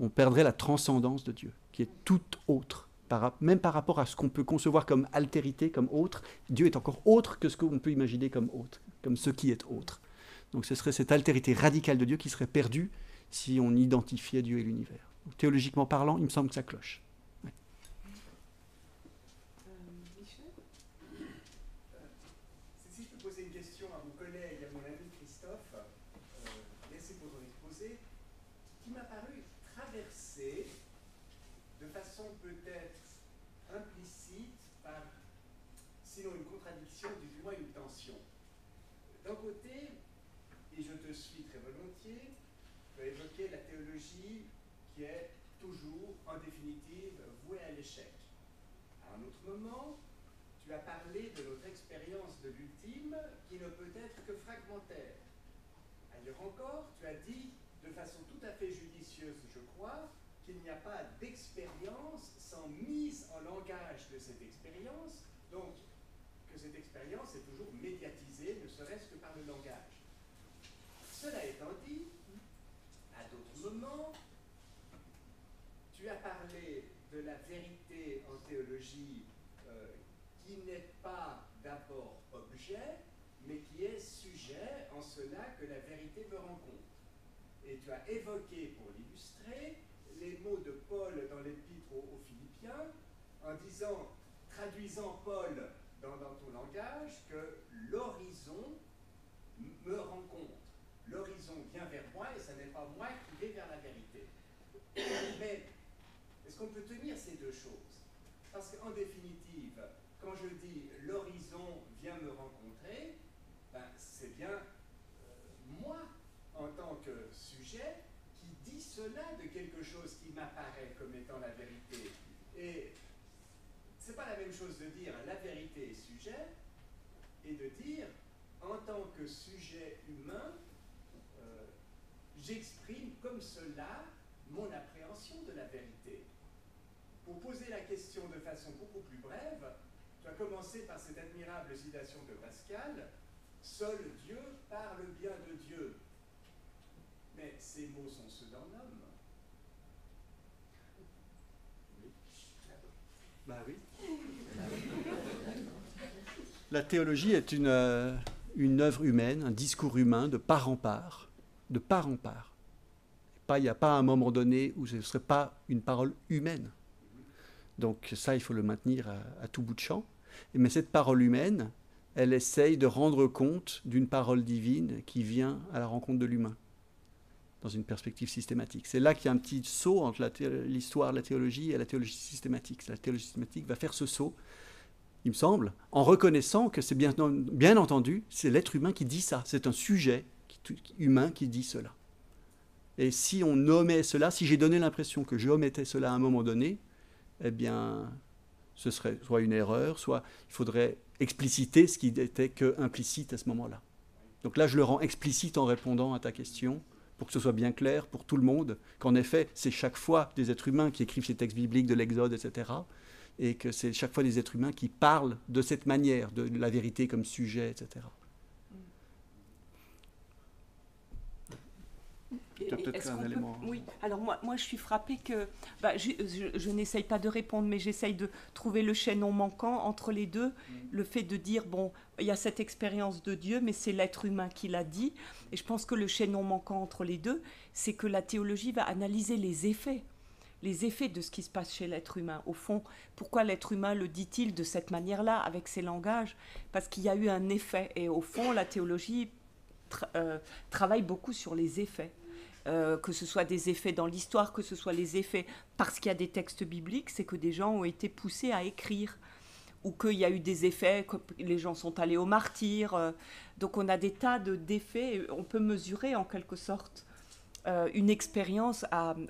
Speaker 2: On perdrait la transcendance de Dieu, qui est tout autre. Même par rapport à ce qu'on peut concevoir comme altérité, comme autre, Dieu est encore autre que ce qu'on peut imaginer comme autre, comme ce qui est autre. Donc ce serait cette altérité radicale de Dieu qui serait perdue si on identifiait Dieu et l'univers. Donc, théologiquement parlant, il me semble que ça cloche. Ouais.
Speaker 3: Michel ?
Speaker 7: Si je peux poser une question à mon collègue, à mon ami Christophe, laissez poser, qui m'a paru traverser de façon façon peut-être implicite, par, sinon une contradiction, du moins une tension. D'un côté, et je te suis très volontiers, tu as évoqué la théologie qui est toujours, en définitive, vouée à l'échec. À un autre moment, tu as parlé de notre expérience de l'ultime qui ne peut être que fragmentaire. Ailleurs encore, tu as dit, de façon tout à fait judicieuse, je crois, qu'il n'y a pas d'expérience sans mise en langage de cette expérience, donc que cette expérience est toujours médiatisée, ne serait-ce que par le langage. Cela étant dit, à d'autres moments, tu as parlé de la vérité en théologie qui n'est pas d'abord objet, mais qui est sujet en cela que la vérité me rencontre. Et tu as évoqué, pour l'illustrer, les mots de Paul dans l'épître aux Philippiens, en disant, traduisant Paul dans ton langage, que l'horizon me rencontre. L'horizon vient vers moi et ce n'est pas moi qui vais vers la vérité. Mais est-ce qu'on peut tenir ces deux choses? Parce qu'en définitive, quand je dis l'horizon vient me rencontrer, ben, c'est bien moi, en tant que sujet, qui dit cela de quelque chose qui m'apparaît comme étant la vérité. Et c'est pas la même chose de dire la vérité est sujet et de dire en tant que sujet humain, j'exprime comme cela mon appréhension de la vérité. Pour poser la question de façon beaucoup plus brève, tu as commencé par cette admirable citation de Pascal, « Seul Dieu parle bien de Dieu ». Mais ces mots sont ceux d'un homme.
Speaker 2: Oui. Ben oui. La théologie est une œuvre humaine, un discours humain de part en part. De part en part. Il n'y a pas un moment donné où ce ne serait pas une parole humaine. Donc ça, il faut le maintenir à tout bout de champ. Mais cette parole humaine, elle essaye de rendre compte d'une parole divine qui vient à la rencontre de l'humain, dans une perspective systématique. C'est là qu'il y a un petit saut entre l'histoire de la théologie et la théologie systématique. La théologie systématique va faire ce saut, il me semble, en reconnaissant que c'est bien entendu, c'est l'être humain qui dit ça. C'est un sujet humain qui dit cela. Et si on omet cela, si j'ai donné l'impression que je omettais cela à un moment donné, eh bien, ce serait soit une erreur, soit il faudrait expliciter ce qui n'était que implicite à ce moment-là. Donc là, je le rends explicite en répondant à ta question, pour que ce soit bien clair pour tout le monde, qu'en effet, c'est chaque fois des êtres humains qui écrivent ces textes bibliques de l'Exode, etc., et que c'est chaque fois des êtres humains qui parlent de cette manière, de la vérité comme sujet, etc.
Speaker 1: Oui, alors moi je suis frappée que je n'essaye pas de répondre, mais j'essaye de trouver le chaînon manquant entre les deux. Le fait de dire, bon, il y a cette expérience de Dieu, mais c'est l'être humain qui l'a dit. Et je pense que le chaînon manquant entre les deux, c'est que la théologie va analyser les effets de ce qui se passe chez l'être humain. Au fond, pourquoi l'être humain le dit-il de cette manière-là, avec ses langages? Parce qu'il y a eu un effet. Et au fond, la théologie travaille beaucoup sur les effets. Que ce soit des effets dans l'histoire, que ce soit les effets parce qu'il y a des textes bibliques, c'est que des gens ont été poussés à écrire, ou qu'il y a eu des effets, que les gens sont allés au martyre. Donc on a des tas d'effets, on peut mesurer en quelque sorte une expérience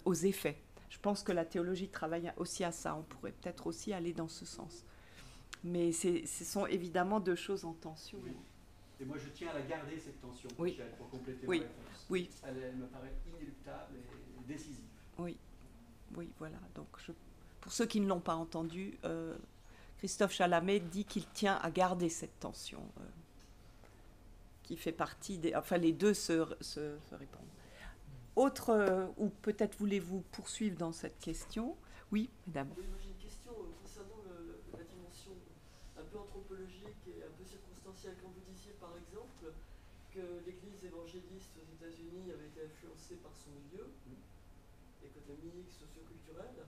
Speaker 1: aux effets. Je pense que la théologie travaille aussi à ça, on pourrait peut-être aussi aller dans ce sens. Mais ce sont évidemment deux choses en tension.
Speaker 2: Oui. Et moi, je tiens à la garder, cette tension,
Speaker 1: oui.
Speaker 2: pour compléter ma
Speaker 1: oui.
Speaker 2: réponse.
Speaker 1: Oui.
Speaker 2: Elle me paraît inéluctable et décisive.
Speaker 1: Oui, oui, voilà. Donc, pour ceux qui ne l'ont pas entendu, Christophe Chalamet dit qu'il tient à garder cette tension, qui fait partie des... Enfin, les deux se répondent. Autre, ou peut-être voulez-vous poursuivre dans cette question? Oui, mesdames.
Speaker 8: Oui, moi j'ai une question concernant la dimension un peu anthropologique et un peu circonstancielle. Quand vous disiez par exemple que l'église évangéliste aux États-Unis avait été influencée par son milieu économique, socio-culturel,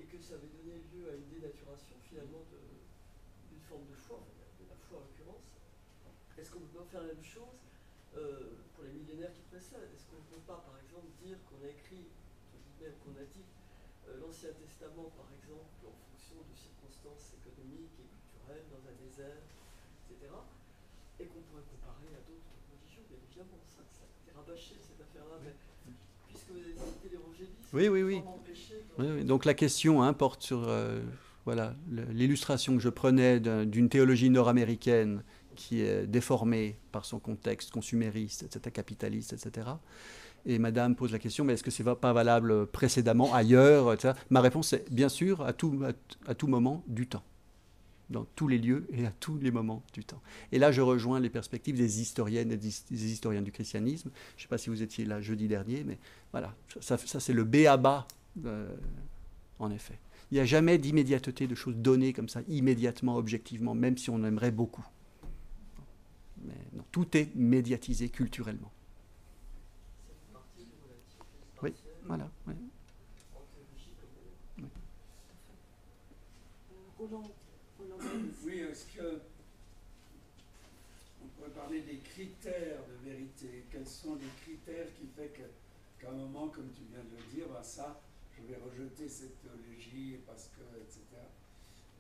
Speaker 8: et que ça avait donné lieu à une dénaturation finalement d'une forme de foi, enfin, de la foi en l'occurrence. Est-ce qu'on peut pas faire la même chose pour les millénaires qui précèdent? Est-ce qu'on ne peut pas, par exemple, dire qu'on a écrit, qu'on a dit l'Ancien Testament, par exemple, en fonction de circonstances économiques et culturelles, dans un désert, etc., et qu'on pourrait comparer à d'autres religions, bien évidemment. Ça a été rabâché, cette affaire-là, mais puisque vous avez cité l'évangéliste,
Speaker 2: oui. Donc la question porte sur voilà, l'illustration que je prenais d'une théologie nord-américaine qui est déformée par son contexte consumériste, etc., capitaliste, etc. Et madame pose la question, mais est-ce que ce n'est pas valable précédemment, ailleurs, etc. Ma réponse est bien sûr, à tout moment du temps, dans tous les lieux et à tous les moments du temps. Et là, je rejoins les perspectives des historiennes et des historiens du christianisme. Je ne sais pas si vous étiez là jeudi dernier, mais voilà, ça c'est le b.a.-ba, en effet. Il n'y a jamais d'immédiateté de choses données comme ça, immédiatement, objectivement, même si on aimerait beaucoup. Mais non, tout est médiatisé culturellement. Oui, voilà. Oui.
Speaker 9: Oui, est-ce que on pourrait parler des critères de vérité? Quels sont les critères qui font qu'à un moment, comme tu viens de le dire, ça, je vais rejeter cette théologie parce que, etc.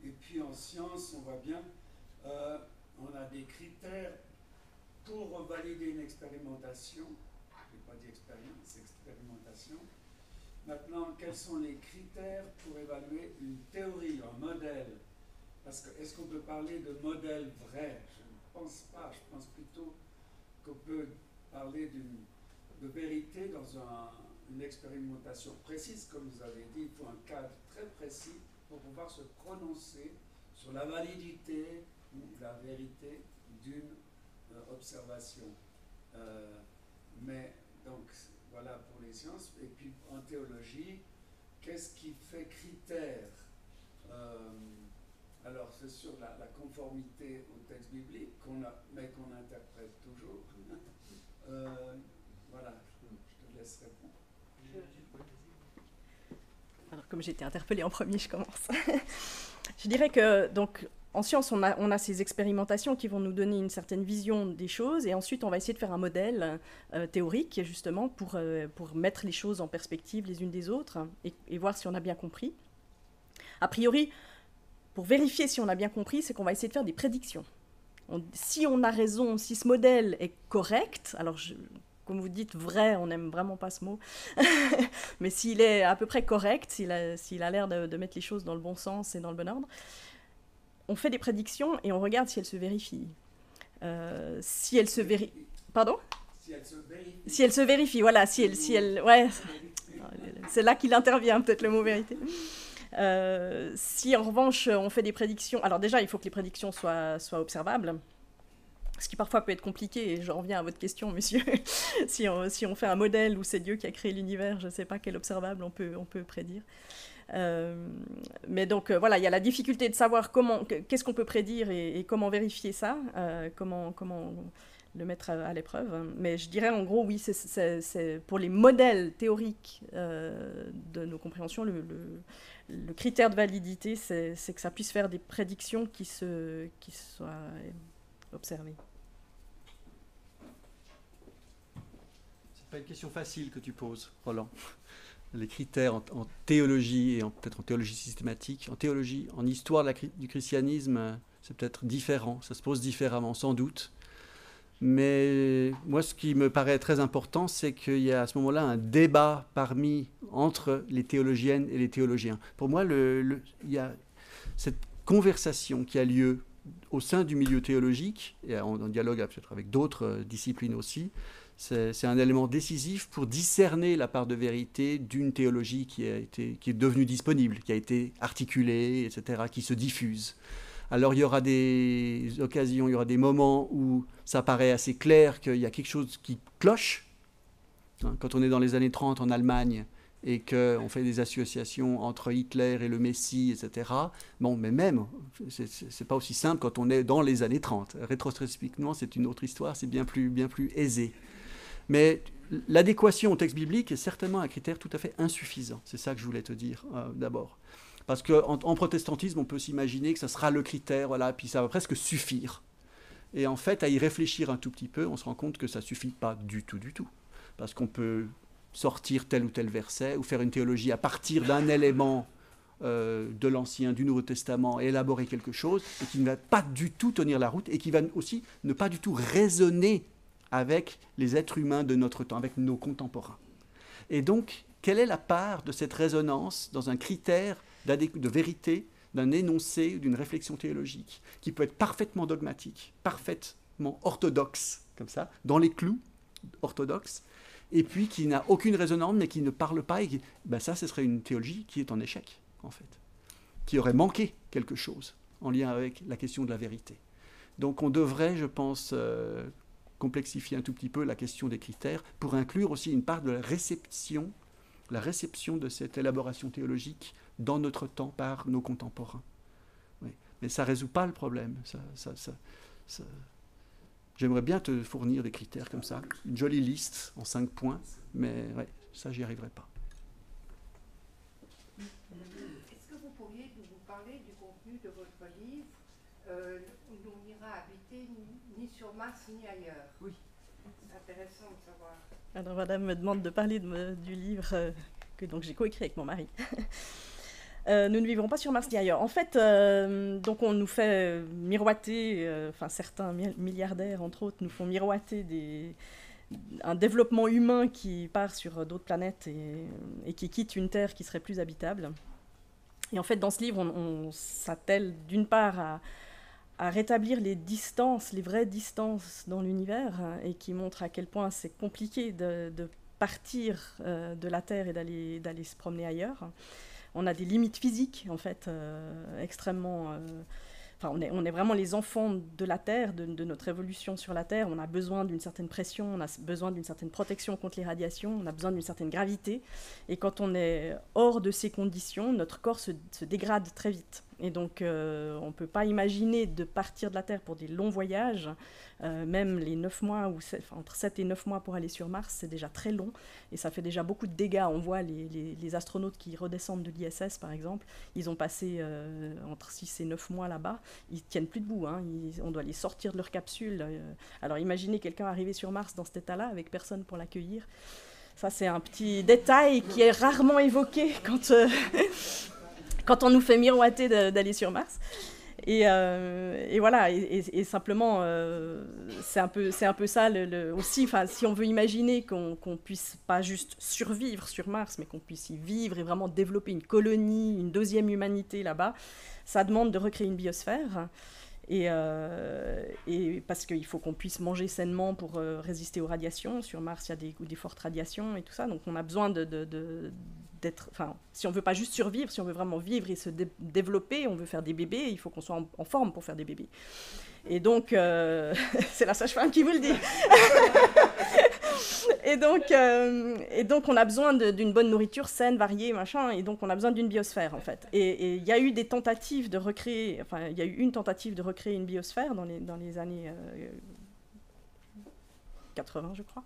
Speaker 9: Et puis en science, on voit bien, on a des critères pour valider une expérimentation. Je n'ai pas dit expérience, expérimentation. Maintenant, quels sont les critères pour évaluer une théorie, un modèle? Parce que est-ce qu'on peut parler de modèle vrai? Je ne pense pas. Je pense plutôt qu'on peut parler de vérité dans une expérimentation précise, comme vous avez dit. Il faut un cadre très précis pour pouvoir se prononcer sur la validité ou la vérité d'une observation. Mais donc, voilà pour les sciences. Et puis en théologie, qu'est-ce qui fait critère? Alors, c'est sur la conformité au texte biblique, mais qu'on interprète toujours. Voilà, je te laisse répondre.
Speaker 6: Alors, comme j'ai été interpellée en premier, je commence. Je dirais que, donc, en science, on a ces expérimentations qui vont nous donner une certaine vision des choses, et ensuite, on va essayer de faire un modèle théorique, justement, pour mettre les choses en perspective les unes des autres, et voir si on a bien compris. A priori, pour vérifier si on a bien compris, c'est qu'on va essayer de faire des prédictions. Si on a raison, si ce modèle est correct, alors comme vous dites vrai, on n'aime vraiment pas ce mot, mais s'il est à peu près correct, s'il a l'air de mettre les choses dans le bon sens et dans le bon ordre, on fait des prédictions et on regarde si elles se vérifient. Si elles se vérifient... Pardon ?
Speaker 9: Si elles se vérifient.
Speaker 6: Si elles se vérifient, voilà. Si elles... Ouais, c'est là qu'il intervient, peut-être le mot vérité. Si en revanche on fait des prédictions, alors déjà il faut que les prédictions soient observables, ce qui parfois peut être compliqué, et je reviens à votre question, monsieur. si on fait un modèle où c'est Dieu qui a créé l'univers, je ne sais pas quel observable on peut prédire. Mais donc voilà, il y a la difficulté de savoir qu'est-ce qu'on peut prédire et comment vérifier ça, comment le mettre à l'épreuve. Mais je dirais en gros, oui, c'est pour les modèles théoriques de nos compréhensions, le critère de validité, c'est que ça puisse faire des prédictions qui soient observées.
Speaker 2: C'est pas une question facile que tu poses, Roland. Les critères en théologie, et peut-être en théologie systématique, en histoire du christianisme, c'est peut-être différent, ça se pose différemment, sans doute. Mais moi, ce qui me paraît très important, c'est qu'il y a à ce moment-là un débat entre les théologiennes et les théologiens. Pour moi, il y a cette conversation qui a lieu au sein du milieu théologique, et en dialogue peut-être avec d'autres disciplines aussi. C'est un élément décisif pour discerner la part de vérité d'une théologie qui est devenue disponible, qui a été articulée, etc., qui se diffuse. Alors il y aura des occasions, il y aura des moments où ça paraît assez clair qu'il y a quelque chose qui cloche. Quand on est dans les années 30 en Allemagne et qu'on fait des associations entre Hitler et le Messie, etc. Bon, mais même, c'est pas aussi simple quand on est dans les années 30. Rétrospectivement, c'est une autre histoire, c'est bien plus aisé. Mais l'adéquation au texte biblique est certainement un critère tout à fait insuffisant. C'est ça que je voulais te dire d'abord. Parce qu'en protestantisme, on peut s'imaginer que ça sera le critère, voilà, puis ça va presque suffire. Et en fait, à y réfléchir un tout petit peu, on se rend compte que ça ne suffit pas du tout. Parce qu'on peut sortir tel ou tel verset, ou faire une théologie à partir d'un élément de l'Ancien, du Nouveau Testament, et élaborer quelque chose, et qui ne va pas du tout tenir la route, et qui va aussi ne pas du tout résonner avec les êtres humains de notre temps, avec nos contemporains. Et donc, quelle est la part de cette résonance dans un critère de vérité, d'un énoncé, d'une réflexion théologique, qui peut être parfaitement dogmatique, parfaitement orthodoxe, comme ça, dans les clous orthodoxes, et puis qui n'a aucune résonance, mais qui ne parle pas, et qui, ça, ce serait une théologie qui est en échec, en fait, qui aurait manqué quelque chose en lien avec la question de la vérité. Donc on devrait, je pense, complexifier un tout petit peu la question des critères pour inclure aussi une part de la réception de cette élaboration théologique dans notre temps par nos contemporains. Oui. Mais ça ne résout pas le problème. J'aimerais bien te fournir des critères comme ça, une jolie liste en 5 points, mais ouais, ça, j'y arriverai pas.
Speaker 3: Est-ce que vous pourriez nous parler du contenu de votre livre où l'on ira habiter ni sur Mars ni ailleurs? Oui. C'est intéressant de savoir.
Speaker 6: Alors madame me demande de parler du livre que donc j'ai coécrit avec mon mari. Nous ne vivrons pas sur Mars ni ailleurs. En fait, donc on nous fait miroiter, certains milliardaires entre autres nous font miroiter un développement humain qui part sur d'autres planètes et qui quitte une Terre qui serait plus habitable. Et en fait, dans ce livre, on s'attelle d'une part à rétablir les distances, les vraies distances dans l'univers, et qui montre à quel point c'est compliqué de partir de la Terre et d'aller se promener ailleurs. On a des limites physiques, en fait, extrêmement... on est vraiment les enfants de la Terre, de notre évolution sur la Terre. On a besoin d'une certaine pression, on a besoin d'une certaine protection contre les radiations, on a besoin d'une certaine gravité. Et quand on est hors de ces conditions, notre corps se dégrade très vite. Et donc, on ne peut pas imaginer de partir de la Terre pour des longs voyages. Même les 9 mois, entre 7 et 9 mois pour aller sur Mars, c'est déjà très long. Et ça fait déjà beaucoup de dégâts. On voit les astronautes qui redescendent de l'ISS, par exemple. Ils ont passé entre 6 et 9 mois là-bas. Ils ne tiennent plus debout. Hein. On doit les sortir de leur capsule. Alors, imaginez quelqu'un arriver sur Mars dans cet état-là, avec personne pour l'accueillir. Ça, c'est un petit détail qui est rarement évoqué quand on nous fait miroiter d'aller sur Mars. Et voilà, et simplement, c'est un peu ça aussi, si on veut imaginer qu'on puisse pas juste survivre sur Mars, mais qu'on puisse y vivre et vraiment développer une colonie, une deuxième humanité là-bas, ça demande de recréer une biosphère. Et parce qu'il faut qu'on puisse manger sainement pour résister aux radiations. Sur Mars, il y a des fortes radiations et tout ça, donc on a besoin si on veut pas juste survivre, si on veut vraiment vivre et se développer, on veut faire des bébés, il faut qu'on soit en forme pour faire des bébés. Et donc, c'est la sage-femme qui vous le dit. Et donc, on a besoin d'une bonne nourriture saine, variée, machin, et donc on a besoin d'une biosphère, en fait. Et il y a eu des tentatives de recréer, il y a eu une tentative de recréer une biosphère dans les années 80, je crois,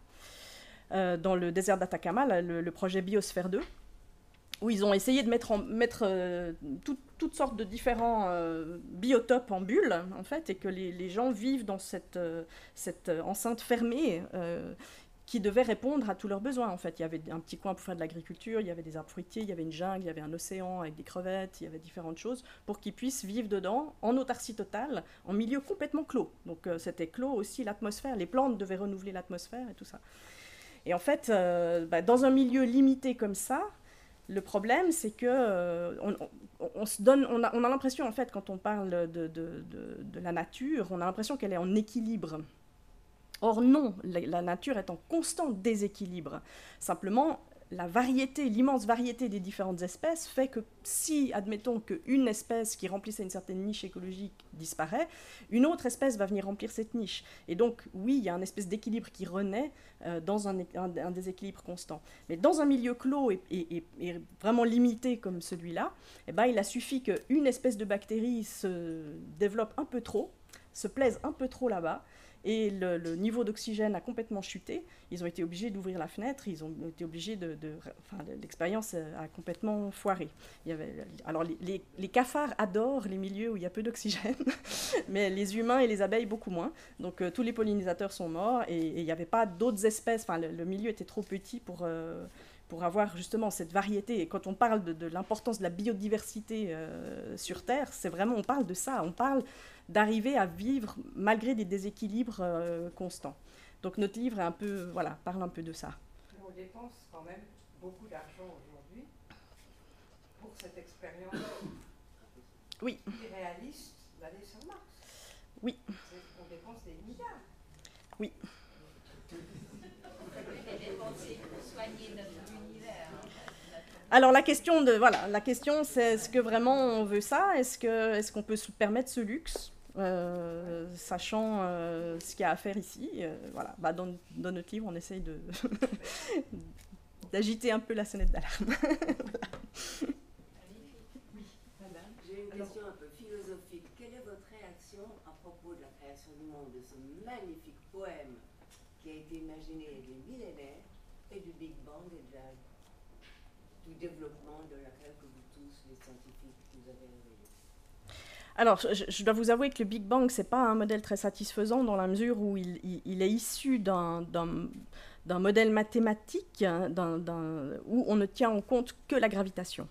Speaker 6: dans le désert d'Atacama, le projet Biosphère 2, où ils ont essayé de mettre toutes sortes de différents biotopes en bulles, en fait, et que les gens vivent dans cette enceinte fermée qui devait répondre à tous leurs besoins, en fait. Il y avait un petit coin pour faire de l'agriculture, il y avait des arbres fruitiers, il y avait une jungle, il y avait un océan avec des crevettes, il y avait différentes choses pour qu'ils puissent vivre dedans, en autarcie totale, en milieu complètement clos. Donc c'était clos aussi, l'atmosphère, les plantes devaient renouveler l'atmosphère et tout ça. Et en fait, dans un milieu limité comme ça, le problème, c'est que on a l'impression, en fait, quand on parle de la nature, on a l'impression qu'elle est en équilibre. Or non, la nature est en constant déséquilibre. Simplement, l'immense variété des différentes espèces fait que si, admettons qu'une espèce qui remplissait une certaine niche écologique disparaît, une autre espèce va venir remplir cette niche. Et donc, oui, il y a une espèce d'équilibre qui renaît dans un déséquilibre constant. Mais dans un milieu clos et vraiment limité comme celui-là, il a suffi qu'une espèce de bactérie se développe un peu trop, se plaisent un peu trop là-bas. Et le niveau d'oxygène a complètement chuté. Ils ont été obligés d'ouvrir la fenêtre. Ils ont été obligés l'expérience a complètement foiré. Alors, les cafards adorent les milieux où il y a peu d'oxygène, mais les humains et les abeilles, beaucoup moins. Donc, tous les pollinisateurs sont morts et il n'y avait pas d'autres espèces. Enfin, le milieu était trop petit pour avoir justement cette variété. Et quand on parle de l'importance de la biodiversité sur Terre, c'est vraiment, on parle de ça. On parle d'arriver à vivre malgré des déséquilibres constants. Donc notre livre parle un peu de ça.
Speaker 3: On dépense quand même beaucoup d'argent aujourd'hui pour cette expérience irréaliste d'aller sur Mars.
Speaker 6: Oui.
Speaker 3: On dépense des milliards.
Speaker 6: Oui. Alors la question c'est est-ce que vraiment on veut ça? Est-ce qu'on peut se permettre ce luxe? Sachant ce qu'il y a à faire ici, dans notre livre, on essaye d'agiter un peu la sonnette d'alarme.
Speaker 3: J'ai une question un peu philosophique. Quelle est votre réaction à propos de la création du monde, de ce magnifique poème qui a été imaginé il y a des millénaires, et du Big Bang et du développement de laquelle que vous tous, les scientifiques, vous avez révélé?
Speaker 6: Alors, je dois vous avouer que le Big Bang, ce n'est pas un modèle très satisfaisant dans la mesure où il est issu d'un modèle mathématique où on ne tient en compte que la gravitation.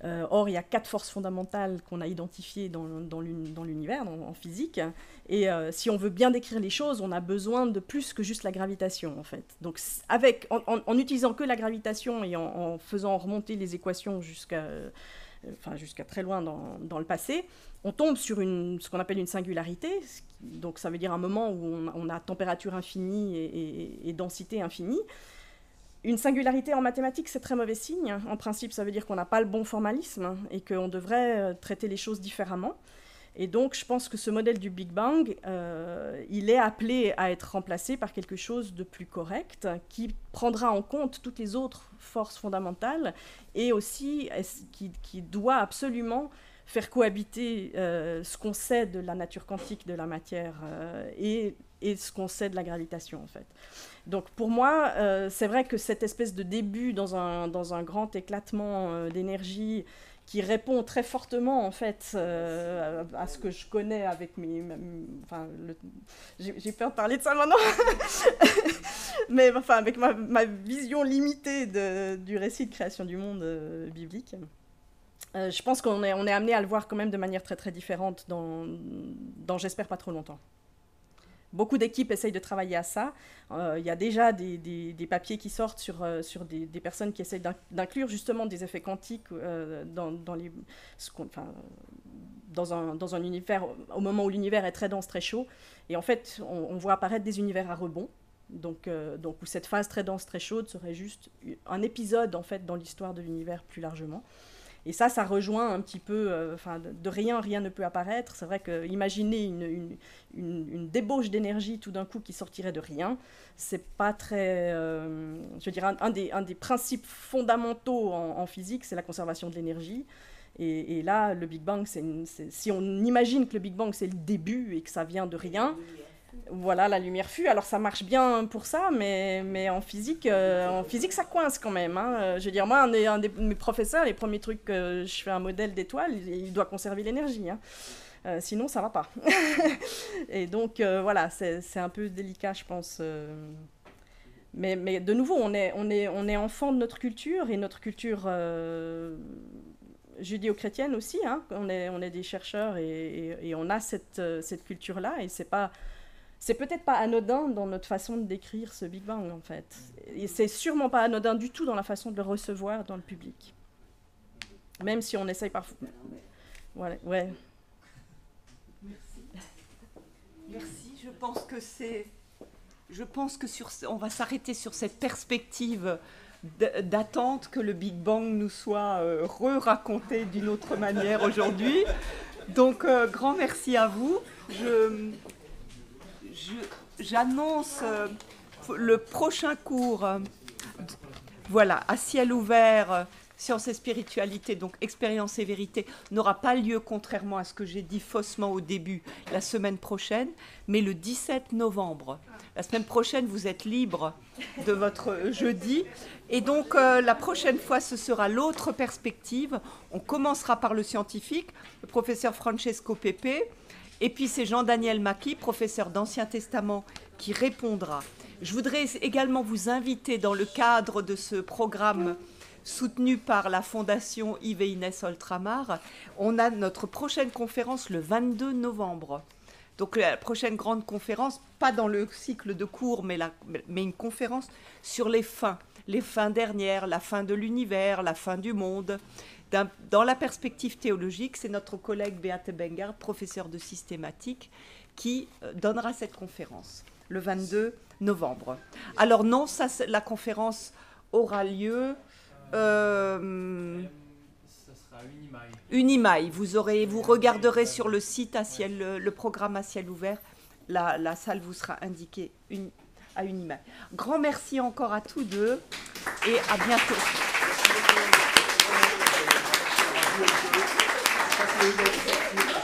Speaker 6: Or, il y a 4 forces fondamentales qu'on a identifiées dans l'univers, en physique. Et si on veut bien décrire les choses, on a besoin de plus que juste la gravitation, en fait. Donc, en utilisant que la gravitation et en faisant remonter les équations jusqu'à très loin dans le passé, on tombe sur ce qu'on appelle une singularité. Donc ça veut dire un moment où on a température infinie et densité infinie. Une singularité en mathématiques, c'est très mauvais signe. En principe, ça veut dire qu'on n'a pas le bon formalisme et qu'on devrait traiter les choses différemment. Et donc, je pense que ce modèle du Big Bang, il est appelé à être remplacé par quelque chose de plus correct, qui prendra en compte toutes les autres forces fondamentales et aussi qui doit absolument faire cohabiter ce qu'on sait de la nature quantique de la matière et ce qu'on sait de la gravitation, en fait. Donc, pour moi, c'est vrai que cette espèce de début dans un grand éclatement d'énergie qui répond très fortement, en fait, à ce que je connais avec j'ai peur de parler de ça maintenant, mais enfin, avec ma vision limitée du récit de création du monde biblique. Je pense qu'on est amené à le voir quand même de manière très, très différente dans j'espère, pas trop longtemps. Beaucoup d'équipes essayent de travailler à ça. Il y a déjà des papiers qui sortent sur des personnes qui essayent d'inclure justement des effets quantiques dans un univers, au moment où l'univers est très dense, très chaud. Et en fait, on voit apparaître des univers à rebond. Donc où cette phase très dense, très chaude serait juste un épisode en fait, dans l'histoire de l'univers plus largement. Et ça rejoint un petit peu, de rien ne peut apparaître. C'est vrai que imaginer une débauche d'énergie tout d'un coup qui sortirait de rien, c'est pas très... je veux dire, un des principes fondamentaux en physique, c'est la conservation de l'énergie. Et là, le Big Bang, si on imagine que le Big Bang, c'est le début et que ça vient de rien... Voilà, la lumière fut. Alors ça marche bien pour ça, mais en physique, ça coince quand même. Hein. Je veux dire, moi, un de mes professeurs, les premiers trucs que je fais un modèle d'étoile, il doit conserver l'énergie. Hein. Sinon, ça va pas. Et donc, voilà, c'est un peu délicat, je pense. Mais de nouveau, on est enfant de notre culture, et notre culture judéo-chrétienne aussi. Hein. On est des chercheurs et on a cette culture-là, et c'est peut-être pas anodin dans notre façon de décrire ce Big Bang, en fait. Et c'est sûrement pas anodin du tout dans la façon de le recevoir dans le public. Même si on essaye parfois... Voilà, ouais.
Speaker 1: Merci. Je pense que on va s'arrêter sur cette perspective d'attente que le Big Bang nous soit re-raconté d'une autre manière aujourd'hui. Donc, grand merci à vous. J'annonce le prochain cours, à ciel ouvert, Sciences et spiritualité, donc expérience et vérité, n'aura pas lieu, contrairement à ce que j'ai dit faussement au début, la semaine prochaine, mais le 17 novembre. La semaine prochaine, vous êtes libre de votre jeudi. Et donc, la prochaine fois, ce sera l'autre perspective. On commencera par le scientifique, le professeur Francesco Pepe. Et puis, c'est Jean-Daniel Macchi, professeur d'Ancien Testament, qui répondra. Je voudrais également vous inviter dans le cadre de ce programme soutenu par la Fondation Yves et Inès Oltramar. On a notre prochaine conférence le 22 novembre. Donc la prochaine grande conférence, pas dans le cycle de cours, mais une conférence sur les fins dernières, la fin de l'univers, la fin du monde. Dans la perspective théologique, c'est notre collègue Beate Bengard, professeur de systématique, qui donnera cette conférence le 22 novembre. Alors non, la conférence aura lieu... ça sera Unimail. Vous regarderez sur le site le programme à ciel ouvert. La salle vous sera indiquée à Unimail. Grand merci encore à tous deux et à bientôt.
Speaker 7: Merci.